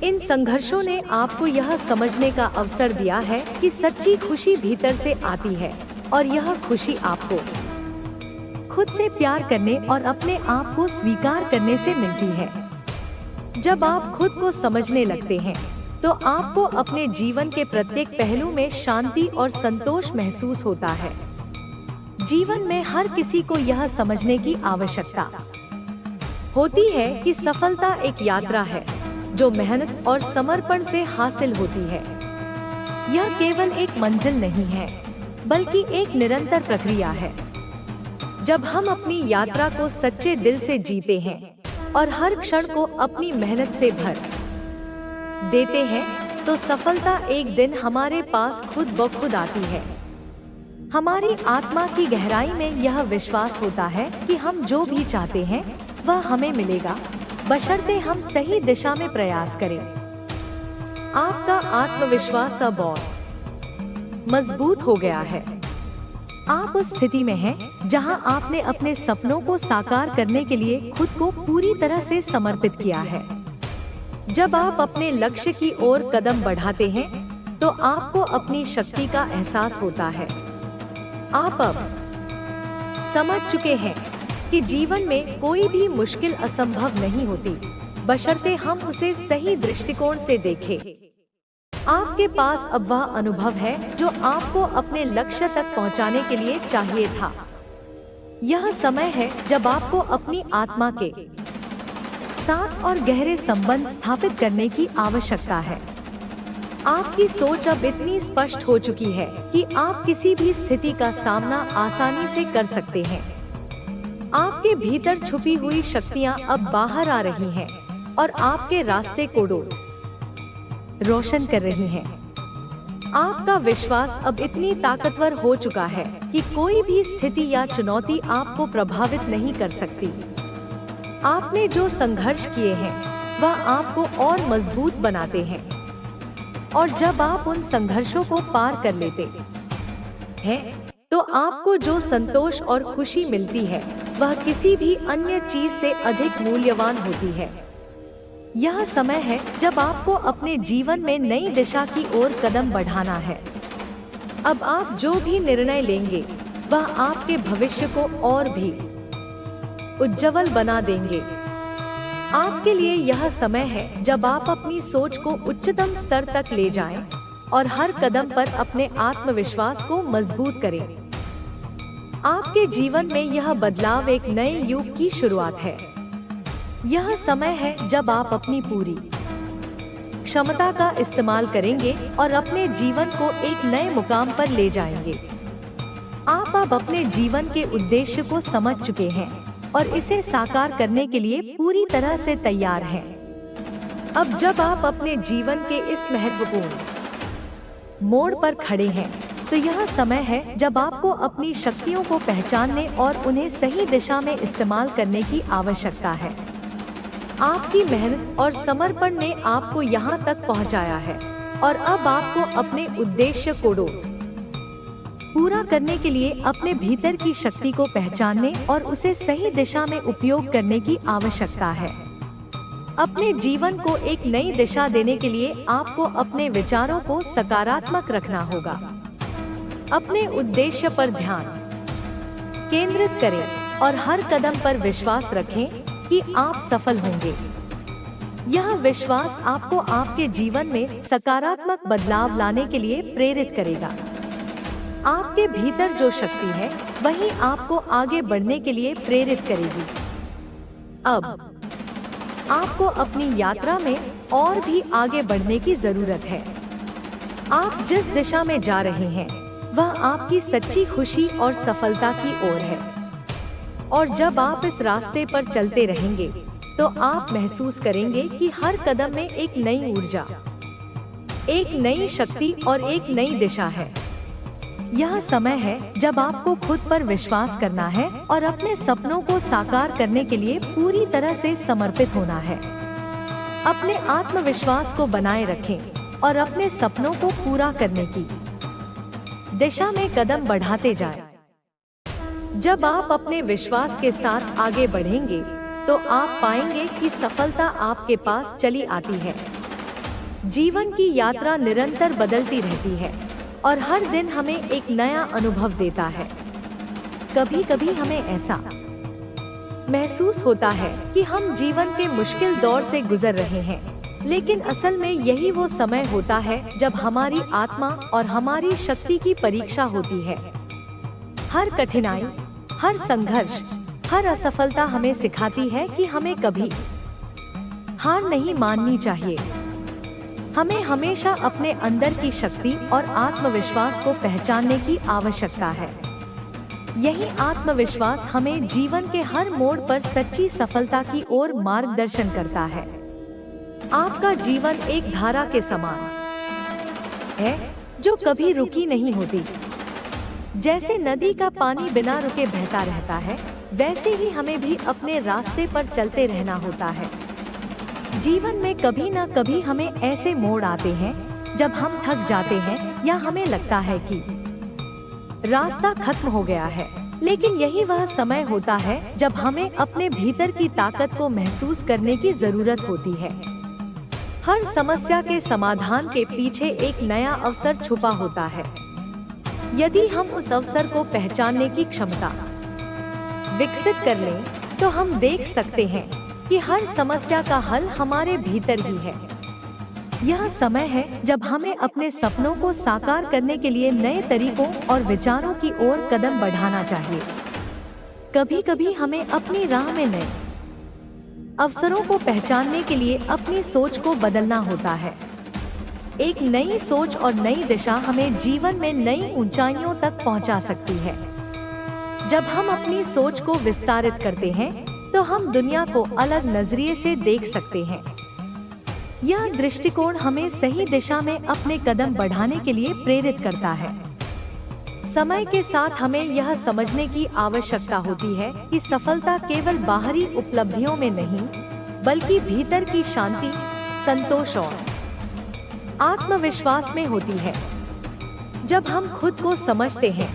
इन संघर्षों ने आपको यह समझने का अवसर दिया है कि सच्ची खुशी भीतर से आती है और यह खुशी आपको खुद से प्यार करने और अपने आप को स्वीकार करने से मिलती है। जब आप खुद को समझने लगते हैं तो आपको अपने जीवन के प्रत्येक पहलू में शांति और संतोष महसूस होता है। जीवन में हर किसी को यह समझने की आवश्यकता होती है कि सफलता एक यात्रा है जो मेहनत और समर्पण से हासिल होती है। यह केवल एक मंजिल नहीं है, बल्कि एक निरंतर प्रक्रिया है। जब हम अपनी यात्रा को सच्चे दिल से जीते हैं और हर क्षण को अपनी मेहनत से भर देते हैं, तो सफलता एक दिन हमारे पास खुद ब खुद आती है। हमारी आत्मा की गहराई में यह विश्वास होता है कि हम जो भी चाहते हैं वह हमें मिलेगा, बशर्ते हम सही दिशा में प्रयास करें। आपका आत्मविश्वास अब और मजबूत हो गया है। आप उस स्थिति में हैं जहां आपने अपने सपनों को साकार करने के लिए खुद को पूरी तरह से समर्पित किया है। जब आप अपने लक्ष्य की ओर कदम बढ़ाते हैं तो आपको अपनी शक्ति का एहसास होता है। आप अब समझ चुके हैं कि जीवन में कोई भी मुश्किल असंभव नहीं होती, बशर्ते हम उसे सही दृष्टिकोण से देखें। आपके पास अब वह अनुभव है जो आपको अपने लक्ष्य तक पहुंचाने के लिए चाहिए था। यह समय है जब आपको अपनी आत्मा के साथ और गहरे संबंध स्थापित करने की आवश्यकता है। आपकी सोच अब इतनी स्पष्ट हो चुकी है कि आप किसी भी स्थिति का सामना आसानी से कर सकते हैं। आपके भीतर छुपी हुई शक्तियां अब बाहर आ रही हैं और आपके रास्ते को रोशन कर रही हैं। आपका विश्वास अब इतनी ताकतवर हो चुका है कि कोई भी स्थिति या चुनौती आपको प्रभावित नहीं कर सकती। आपने जो संघर्ष किए हैं वह आपको और मजबूत बनाते हैं, और जब आप उन संघर्षों को पार कर लेते हैं तो आपको जो संतोष और खुशी मिलती है वह किसी भी अन्य चीज से अधिक मूल्यवान होती है। यह समय है जब आपको अपने जीवन में नई दिशा की ओर कदम बढ़ाना है। अब आप जो भी निर्णय लेंगे वह आपके भविष्य को और भी उज्जवल बना देंगे। आपके लिए यह समय है जब आप अपनी सोच को उच्चतम स्तर तक ले जाएं और हर कदम पर अपने आत्मविश्वास को मजबूत करें। आपके जीवन में यह बदलाव एक नए युग की शुरुआत है। यह समय है जब आप अपनी पूरी क्षमता का इस्तेमाल करेंगे और अपने जीवन को एक नए मुकाम पर ले जाएंगे। आप अब अपने जीवन के उद्देश्य को समझ चुके हैं और इसे साकार करने के लिए पूरी तरह से तैयार हैं। अब जब आप अपने जीवन के इस महत्वपूर्ण मोड़ पर खड़े हैं, तो यह समय है जब आपको अपनी शक्तियों को पहचानने और उन्हें सही दिशा में इस्तेमाल करने की आवश्यकता है। आपकी मेहनत और समर्पण ने आपको यहाँ तक पहुँचाया है और अब आपको अपने उद्देश्य को पूरा करने के लिए अपने भीतर की शक्ति को पहचानने और उसे सही दिशा में उपयोग करने की आवश्यकता है। अपने जीवन को एक नई दिशा देने के लिए आपको अपने विचारों को सकारात्मक रखना होगा। अपने उद्देश्य पर ध्यान केंद्रित करें और हर कदम पर विश्वास रखें कि आप सफल होंगे। यह विश्वास आपको आपके जीवन में सकारात्मक बदलाव लाने के लिए प्रेरित करेगा। आपके भीतर जो शक्ति है वही आपको आगे बढ़ने के लिए प्रेरित करेगी। अब आपको अपनी यात्रा में और भी आगे बढ़ने की जरूरत है। आप जिस दिशा में जा रहे हैं वह आपकी सच्ची खुशी और सफलता की ओर है। और जब आप इस रास्ते पर चलते रहेंगे तो आप महसूस करेंगे कि हर कदम में एक नई ऊर्जा, एक नई शक्ति और एक नई दिशा है। यह समय है जब आपको खुद पर विश्वास करना है और अपने सपनों को साकार करने के लिए पूरी तरह से समर्पित होना है। अपने आत्मविश्वास को बनाए रखें और अपने सपनों को पूरा करने की दिशा में कदम बढ़ाते जाएं। जब आप अपने विश्वास के साथ आगे बढ़ेंगे तो आप पाएंगे कि सफलता आपके पास चली आती है। जीवन की यात्रा निरंतर बदलती रहती है और हर दिन हमें एक नया अनुभव देता है। कभी कभी हमें ऐसा महसूस होता है कि हम जीवन के मुश्किल दौर से गुजर रहे हैं, लेकिन असल में यही वो समय होता है जब हमारी आत्मा और हमारी शक्ति की परीक्षा होती है। हर कठिनाई, हर संघर्ष, हर असफलता हमें सिखाती है कि हमें कभी हार नहीं माननी चाहिए। हमें हमेशा अपने अंदर की शक्ति और आत्मविश्वास को पहचानने की आवश्यकता है। यही आत्मविश्वास हमें जीवन के हर मोड़ पर सच्ची सफलता की ओर मार्गदर्शन करता है। आपका जीवन एक धारा के समान है जो कभी रुकी नहीं होती। जैसे नदी का पानी बिना रुके बहता रहता है, वैसे ही हमें भी अपने रास्ते पर चलते रहना होता है। जीवन में कभी न कभी हमें ऐसे मोड़ आते हैं जब हम थक जाते हैं या हमें लगता है कि रास्ता खत्म हो गया है, लेकिन यही वह समय होता है जब हमें अपने भीतर की ताकत को महसूस करने की जरूरत होती है। हर समस्या के समाधान के पीछे एक नया अवसर छुपा होता है। यदि हम उस अवसर को पहचानने की क्षमता विकसित कर लें, तो हम देख सकते हैं कि हर समस्या का हल हमारे भीतर ही है। यह समय है जब हमें अपने सपनों को साकार करने के लिए नए तरीकों और विचारों की ओर कदम बढ़ाना चाहिए। कभी कभी हमें अपनी राह में नए अवसरों को पहचानने के लिए अपनी सोच को बदलना होता है। एक नई सोच और नई दिशा हमें जीवन में नई ऊंचाइयों तक पहुंचा सकती है। जब हम अपनी सोच को विस्तारित करते हैं तो हम दुनिया को अलग नजरिए से देख सकते हैं। यह दृष्टिकोण हमें सही दिशा में अपने कदम बढ़ाने के लिए प्रेरित करता है। समय के साथ हमें यह समझने की आवश्यकता होती है कि सफलता केवल बाहरी उपलब्धियों में नहीं, बल्कि भीतर की शांति, संतोष और आत्मविश्वास में होती है। जब हम खुद को समझते हैं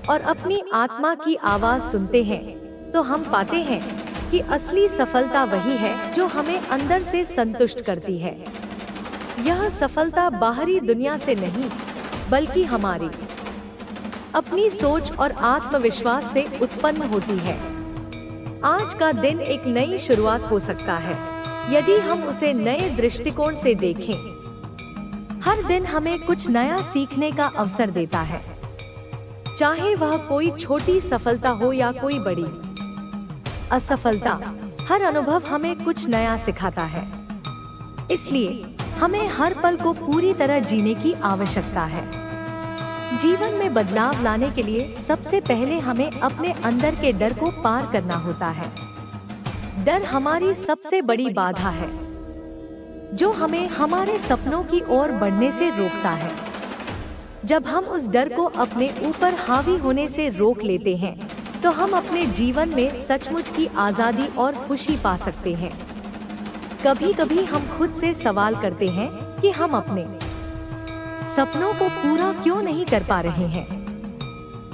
और अपनी आत्मा की आवाज सुनते हैं, तो हम पाते हैं कि असली सफलता वही है जो हमें अंदर से संतुष्ट करती है। यह सफलता बाहरी दुनिया से नहीं, बल्कि हमारी अपनी सोच और आत्मविश्वास से उत्पन्न होती है। आज का दिन एक नई शुरुआत हो सकता है यदि हम उसे नए दृष्टिकोण से देखें। हर दिन हमें कुछ नया सीखने का अवसर देता है, चाहे वह कोई छोटी सफलता हो या कोई बड़ी असफलता। हर अनुभव हमें कुछ नया सिखाता है। इसलिए हमें हर पल को पूरी तरह जीने की आवश्यकता है। जीवन में बदलाव लाने के लिए सबसे पहले हमें अपने अंदर के डर को पार करना होता है। डर हमारी सबसे बड़ी बाधा है, जो हमें हमारे सपनों की ओर बढ़ने से रोकता है। जब हम उस डर को अपने ऊपर हावी होने से रोक लेते हैं, तो हम अपने जीवन में सचमुच की आजादी और खुशी पा सकते हैं। कभी कभी हम खुद से सवाल करते हैं कि हम अपने सपनों को पूरा क्यों नहीं कर पा रहे हैं।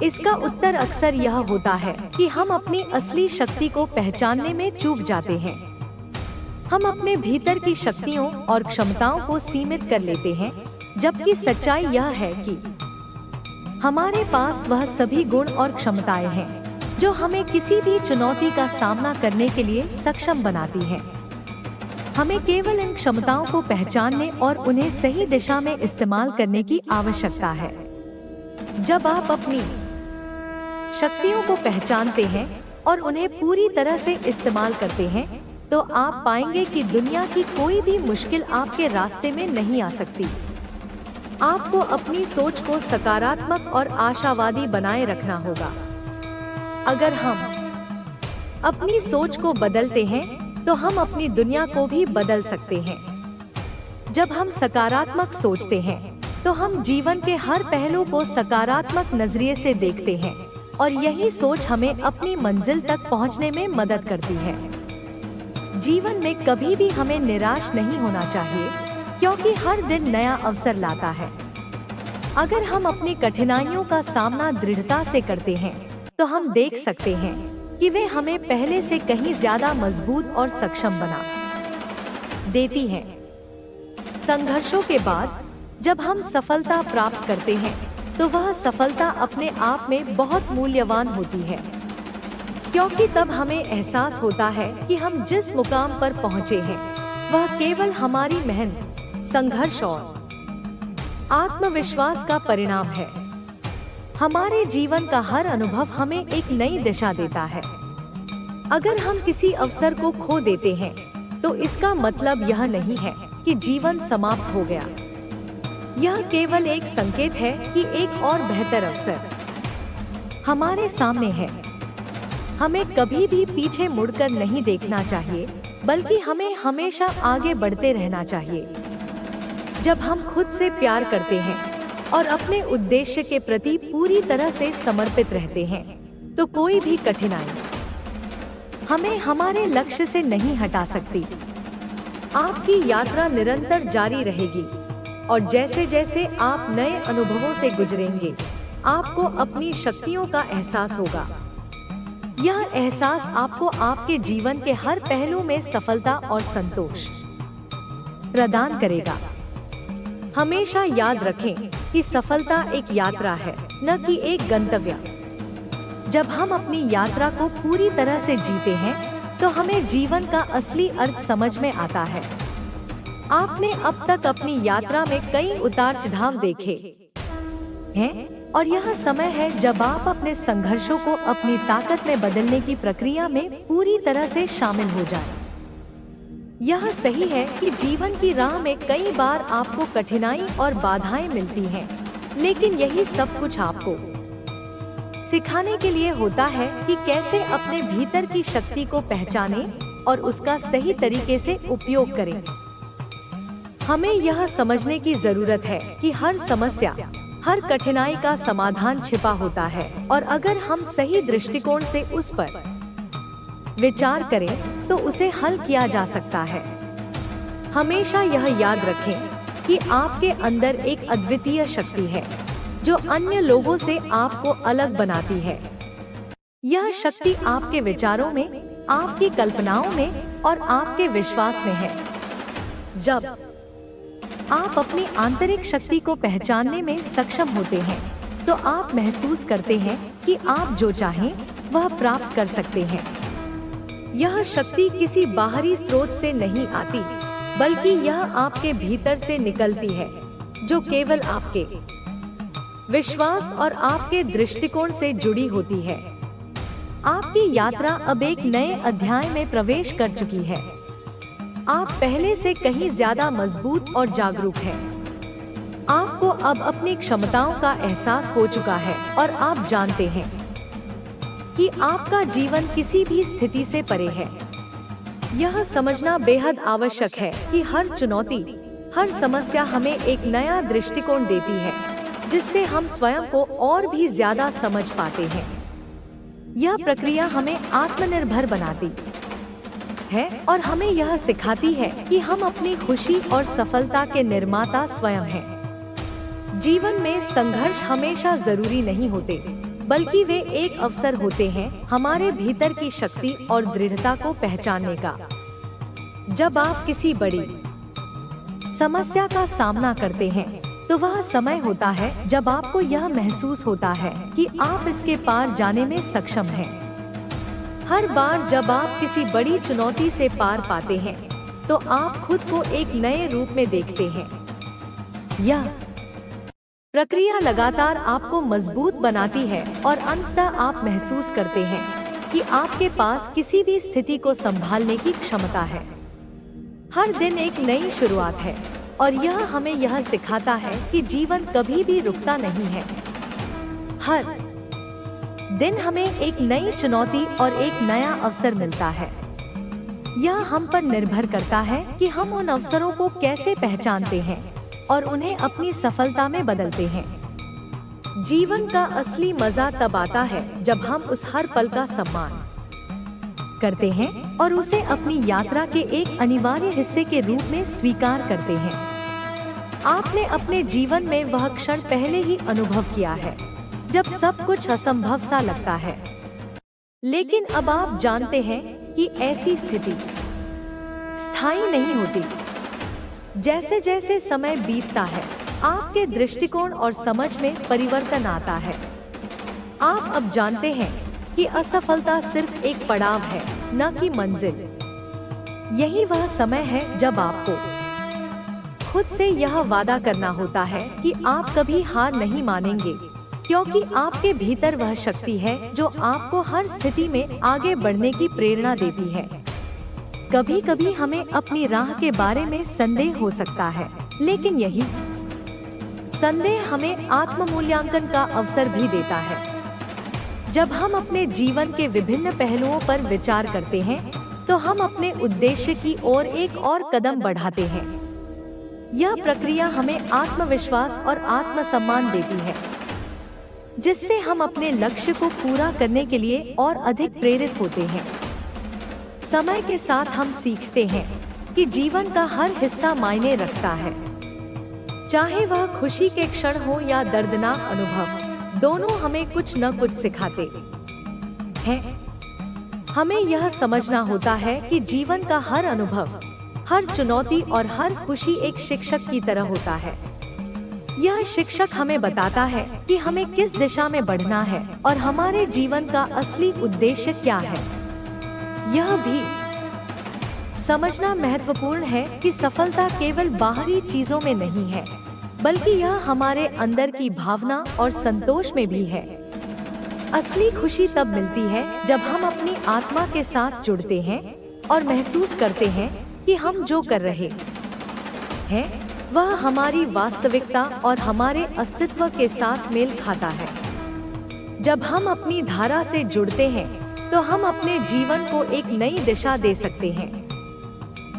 इसका उत्तर अक्सर यह होता है कि हम अपनी असली शक्ति को पहचानने में चूक जाते हैं। हम अपने भीतर की शक्तियों और क्षमताओं को सीमित कर लेते हैं, जबकि सच्चाई यह है कि हमारे पास वह सभी गुण और क्षमताएं हैं जो हमें किसी भी चुनौती का सामना करने के लिए सक्षम बनाती हैं। हमें केवल इन क्षमताओं को पहचानने और उन्हें सही दिशा में इस्तेमाल करने की आवश्यकता है। जब आप अपनी शक्तियों को पहचानते हैं और उन्हें पूरी तरह से इस्तेमाल करते हैं, तो आप पाएंगे कि दुनिया की कोई भी मुश्किल आपके रास्ते में नहीं आ सकती। आपको अपनी सोच को सकारात्मक और आशावादी बनाए रखना होगा। अगर हम अपनी सोच को बदलते हैं तो हम अपनी दुनिया को भी बदल सकते हैं। जब हम सकारात्मक सोचते हैं तो हम जीवन के हर पहलू को सकारात्मक नजरिए से देखते हैं और यही सोच हमें अपनी मंजिल तक पहुंचने में मदद करती है। जीवन में कभी भी हमें निराश नहीं होना चाहिए, क्योंकि हर दिन नया अवसर लाता है। अगर हम अपनी कठिनाइयों का सामना दृढ़ता से करते हैं तो हम देख सकते हैं कि वे हमें पहले से कहीं ज्यादा मजबूत और सक्षम बना देती हैं। संघर्षों के बाद जब हम सफलता प्राप्त करते हैं तो वह सफलता अपने आप में बहुत मूल्यवान होती है, क्योंकि तब हमें एहसास होता है कि हम जिस मुकाम पर पहुंचे हैं वह केवल हमारी मेहनत, संघर्ष और आत्मविश्वास का परिणाम है। हमारे जीवन का हर अनुभव हमें एक नई दिशा देता है। अगर हम किसी अवसर को खो देते हैं तो इसका मतलब यह नहीं है कि जीवन समाप्त हो गया। यह केवल एक संकेत है कि एक और बेहतर अवसर हमारे सामने है। हमें कभी भी पीछे मुड़कर नहीं देखना चाहिए, बल्कि हमें हमेशा आगे बढ़ते रहना चाहिए। जब हम खुद से प्यार करते हैं और अपने उद्देश्य के प्रति पूरी तरह से समर्पित रहते हैं तो कोई भी कठिनाई हमें हमारे लक्ष्य से नहीं हटा सकती। आपकी यात्रा निरंतर जारी रहेगी और जैसे जैसे आप नए अनुभवों से गुजरेंगे, आपको अपनी शक्तियों का एहसास होगा। यह एहसास आपको आपके जीवन के हर पहलू में सफलता और संतोष प्रदान करेगा। हमेशा याद रखें कि सफलता एक यात्रा है, न कि एक गंतव्य। जब हम अपनी यात्रा को पूरी तरह से जीते हैं तो हमें जीवन का असली अर्थ समझ में आता है। आपने अब तक अपनी यात्रा में कई उतार चढ़ाव देखे हैं और यह समय है जब आप अपने संघर्षों को अपनी ताकत में बदलने की प्रक्रिया में पूरी तरह से शामिल हो जाएं। यह सही है कि जीवन की राह में कई बार आपको कठिनाई और बाधाएं मिलती हैं, लेकिन यही सब कुछ आपको सिखाने के लिए होता है कि कैसे अपने भीतर की शक्ति को पहचानें और उसका सही तरीके से उपयोग करें। हमें यह समझने की जरूरत है कि हर समस्या, हर कठिनाई का समाधान छिपा होता है और अगर हम सही दृष्टिकोण से उस पर विचार करें तो उसे हल किया जा सकता है। हमेशा यह याद रखें कि आपके अंदर एक अद्वितीय शक्ति है जो अन्य लोगों से आपको अलग बनाती है। यह शक्ति आपके विचारों में, आपकी कल्पनाओं में और आपके विश्वास में है। जब आप अपनी आंतरिक शक्ति को पहचानने में सक्षम होते हैं तो आप महसूस करते हैं कि आप जो चाहें वह प्राप्त कर सकते हैं। यह शक्ति किसी बाहरी स्रोत से नहीं आती, बल्कि यह आपके भीतर से निकलती है, जो केवल आपके विश्वास और आपके दृष्टिकोण से जुड़ी होती है। आपकी यात्रा अब एक नए अध्याय में प्रवेश कर चुकी है। आप पहले से कहीं ज्यादा मजबूत और जागरूक हैं। आपको अब अपनी क्षमताओं का एहसास हो चुका है और आप जानते हैं कि आपका जीवन किसी भी स्थिति से परे है। यह समझना बेहद आवश्यक है कि हर चुनौती, हर समस्या हमें एक नया दृष्टिकोण देती है, जिससे हम स्वयं को और भी ज्यादा समझ पाते हैं। यह प्रक्रिया हमें आत्मनिर्भर बनाती है और हमें यह सिखाती है कि हम अपनी खुशी और सफलता के निर्माता स्वयं हैं। जीवन में संघर्ष हमेशा जरूरी नहीं होते, बल्कि वे एक अवसर होते हैं हमारे भीतर की शक्ति और दृढ़ता को पहचानने का। जब आप किसी बड़ी समस्या का सामना करते हैं तो वह समय होता है जब आपको यह महसूस होता है कि आप इसके पार जाने में सक्षम हैं। हर बार जब आप किसी बड़ी चुनौती से पार पाते हैं तो आप खुद को एक नए रूप में देखते हैं। यह प्रक्रिया लगातार आपको मजबूत बनाती है और अंततः आप महसूस करते हैं कि आपके पास किसी भी स्थिति को संभालने की क्षमता है। हर दिन एक नई शुरुआत है और यह हमें यह सिखाता है कि जीवन कभी भी रुकता नहीं है। हर दिन हमें एक नई चुनौती और एक नया अवसर मिलता है। यह हम पर निर्भर करता है कि हम उन अवसरों को कैसे पहचानते हैं और उन्हें अपनी सफलता में बदलते हैं। जीवन का असली मजा तब आता है जब हम उस हर पल का सम्मान करते हैं और उसे अपनी यात्रा के एक अनिवार्य हिस्से के रूप में स्वीकार करते हैं। आपने अपने जीवन में वह क्षण पहले ही अनुभव किया है जब सब कुछ असंभव सा लगता है, लेकिन अब आप जानते हैं कि ऐसी स्थिति स्थायी नहीं होती। जैसे जैसे समय बीतता है, आपके दृष्टिकोण और समझ में परिवर्तन आता है। आप अब जानते हैं कि असफलता सिर्फ एक पड़ाव है, न कि मंजिल। यही वह समय है जब आपको खुद से यह वादा करना होता है कि आप कभी हार नहीं मानेंगे, क्योंकि आपके भीतर वह शक्ति है जो आपको हर स्थिति में आगे बढ़ने की प्रेरणा देती है। कभी कभी हमें अपनी राह के बारे में संदेह हो सकता है, लेकिन यही संदेह हमें आत्म-मूल्यांकन का अवसर भी देता है। जब हम अपने जीवन के विभिन्न पहलुओं पर विचार करते हैं, तो हम अपने उद्देश्य की ओर एक और कदम बढ़ाते हैं। यह प्रक्रिया हमें आत्मविश्वास और आत्मसम्मान देती है, जिससे हम अपने लक्ष्य को पूरा करने के लिए और अधिक प्रेरित होते हैं। समय के साथ हम सीखते हैं कि जीवन का हर हिस्सा मायने रखता है, चाहे वह खुशी के क्षण हो या दर्दनाक अनुभव, दोनों हमें कुछ न कुछ सिखाते हैं। हमें यह समझना होता है कि जीवन का हर अनुभव, हर चुनौती और हर खुशी एक शिक्षक की तरह होता है। यह शिक्षक हमें बताता है कि हमें किस दिशा में बढ़ना है और हमारे जीवन का असली उद्देश्य क्या है। यह भी समझना महत्वपूर्ण है कि सफलता केवल बाहरी चीजों में नहीं है, बल्कि यह हमारे अंदर की भावना और संतोष में भी है। असली खुशी तब मिलती है जब हम अपनी आत्मा के साथ जुड़ते हैं और महसूस करते हैं कि हम जो कर रहे हैं वह हमारी वास्तविकता और हमारे अस्तित्व के साथ मेल खाता है। जब हम अपनी धारा से जुड़ते हैं, तो हम अपने जीवन को एक नई दिशा दे सकते हैं।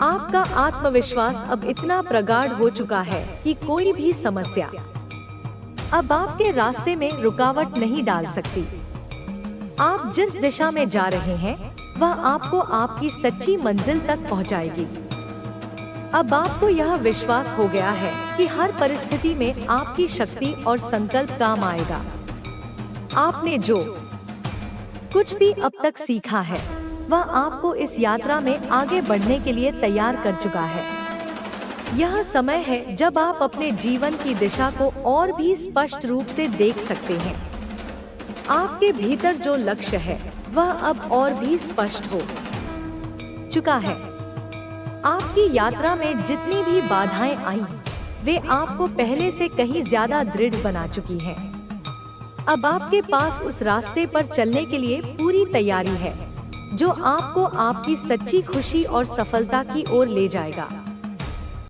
आपका आत्मविश्वास अब इतना प्रगाढ़ हो चुका है कि कोई भी समस्या अब आपके रास्ते में रुकावट नहीं डाल सकती। आप जिस दिशा में जा रहे हैं, वह आपको आपकी सच्ची मंजिल तक पहुंचाएगी। अब आपको यह विश्वास हो गया है कि हर परिस्थिति में आपकी शक्ति और संकल्प काम आएगा। आपने जो कुछ भी अब तक सीखा है, वह आपको इस यात्रा में आगे बढ़ने के लिए तैयार कर चुका है। यह समय है जब आप अपने जीवन की दिशा को और भी स्पष्ट रूप से देख सकते हैं। आपके भीतर जो लक्ष्य है, वह अब और भी स्पष्ट हो चुका है। आपकी यात्रा में जितनी भी बाधाएं आई, वे आपको पहले से कहीं ज्यादा दृढ़ बना चुकी हैं। अब आपके पास उस रास्ते पर चलने के लिए पूरी तैयारी है, जो आपको आपकी सच्ची खुशी और सफलता की ओर ले जाएगा।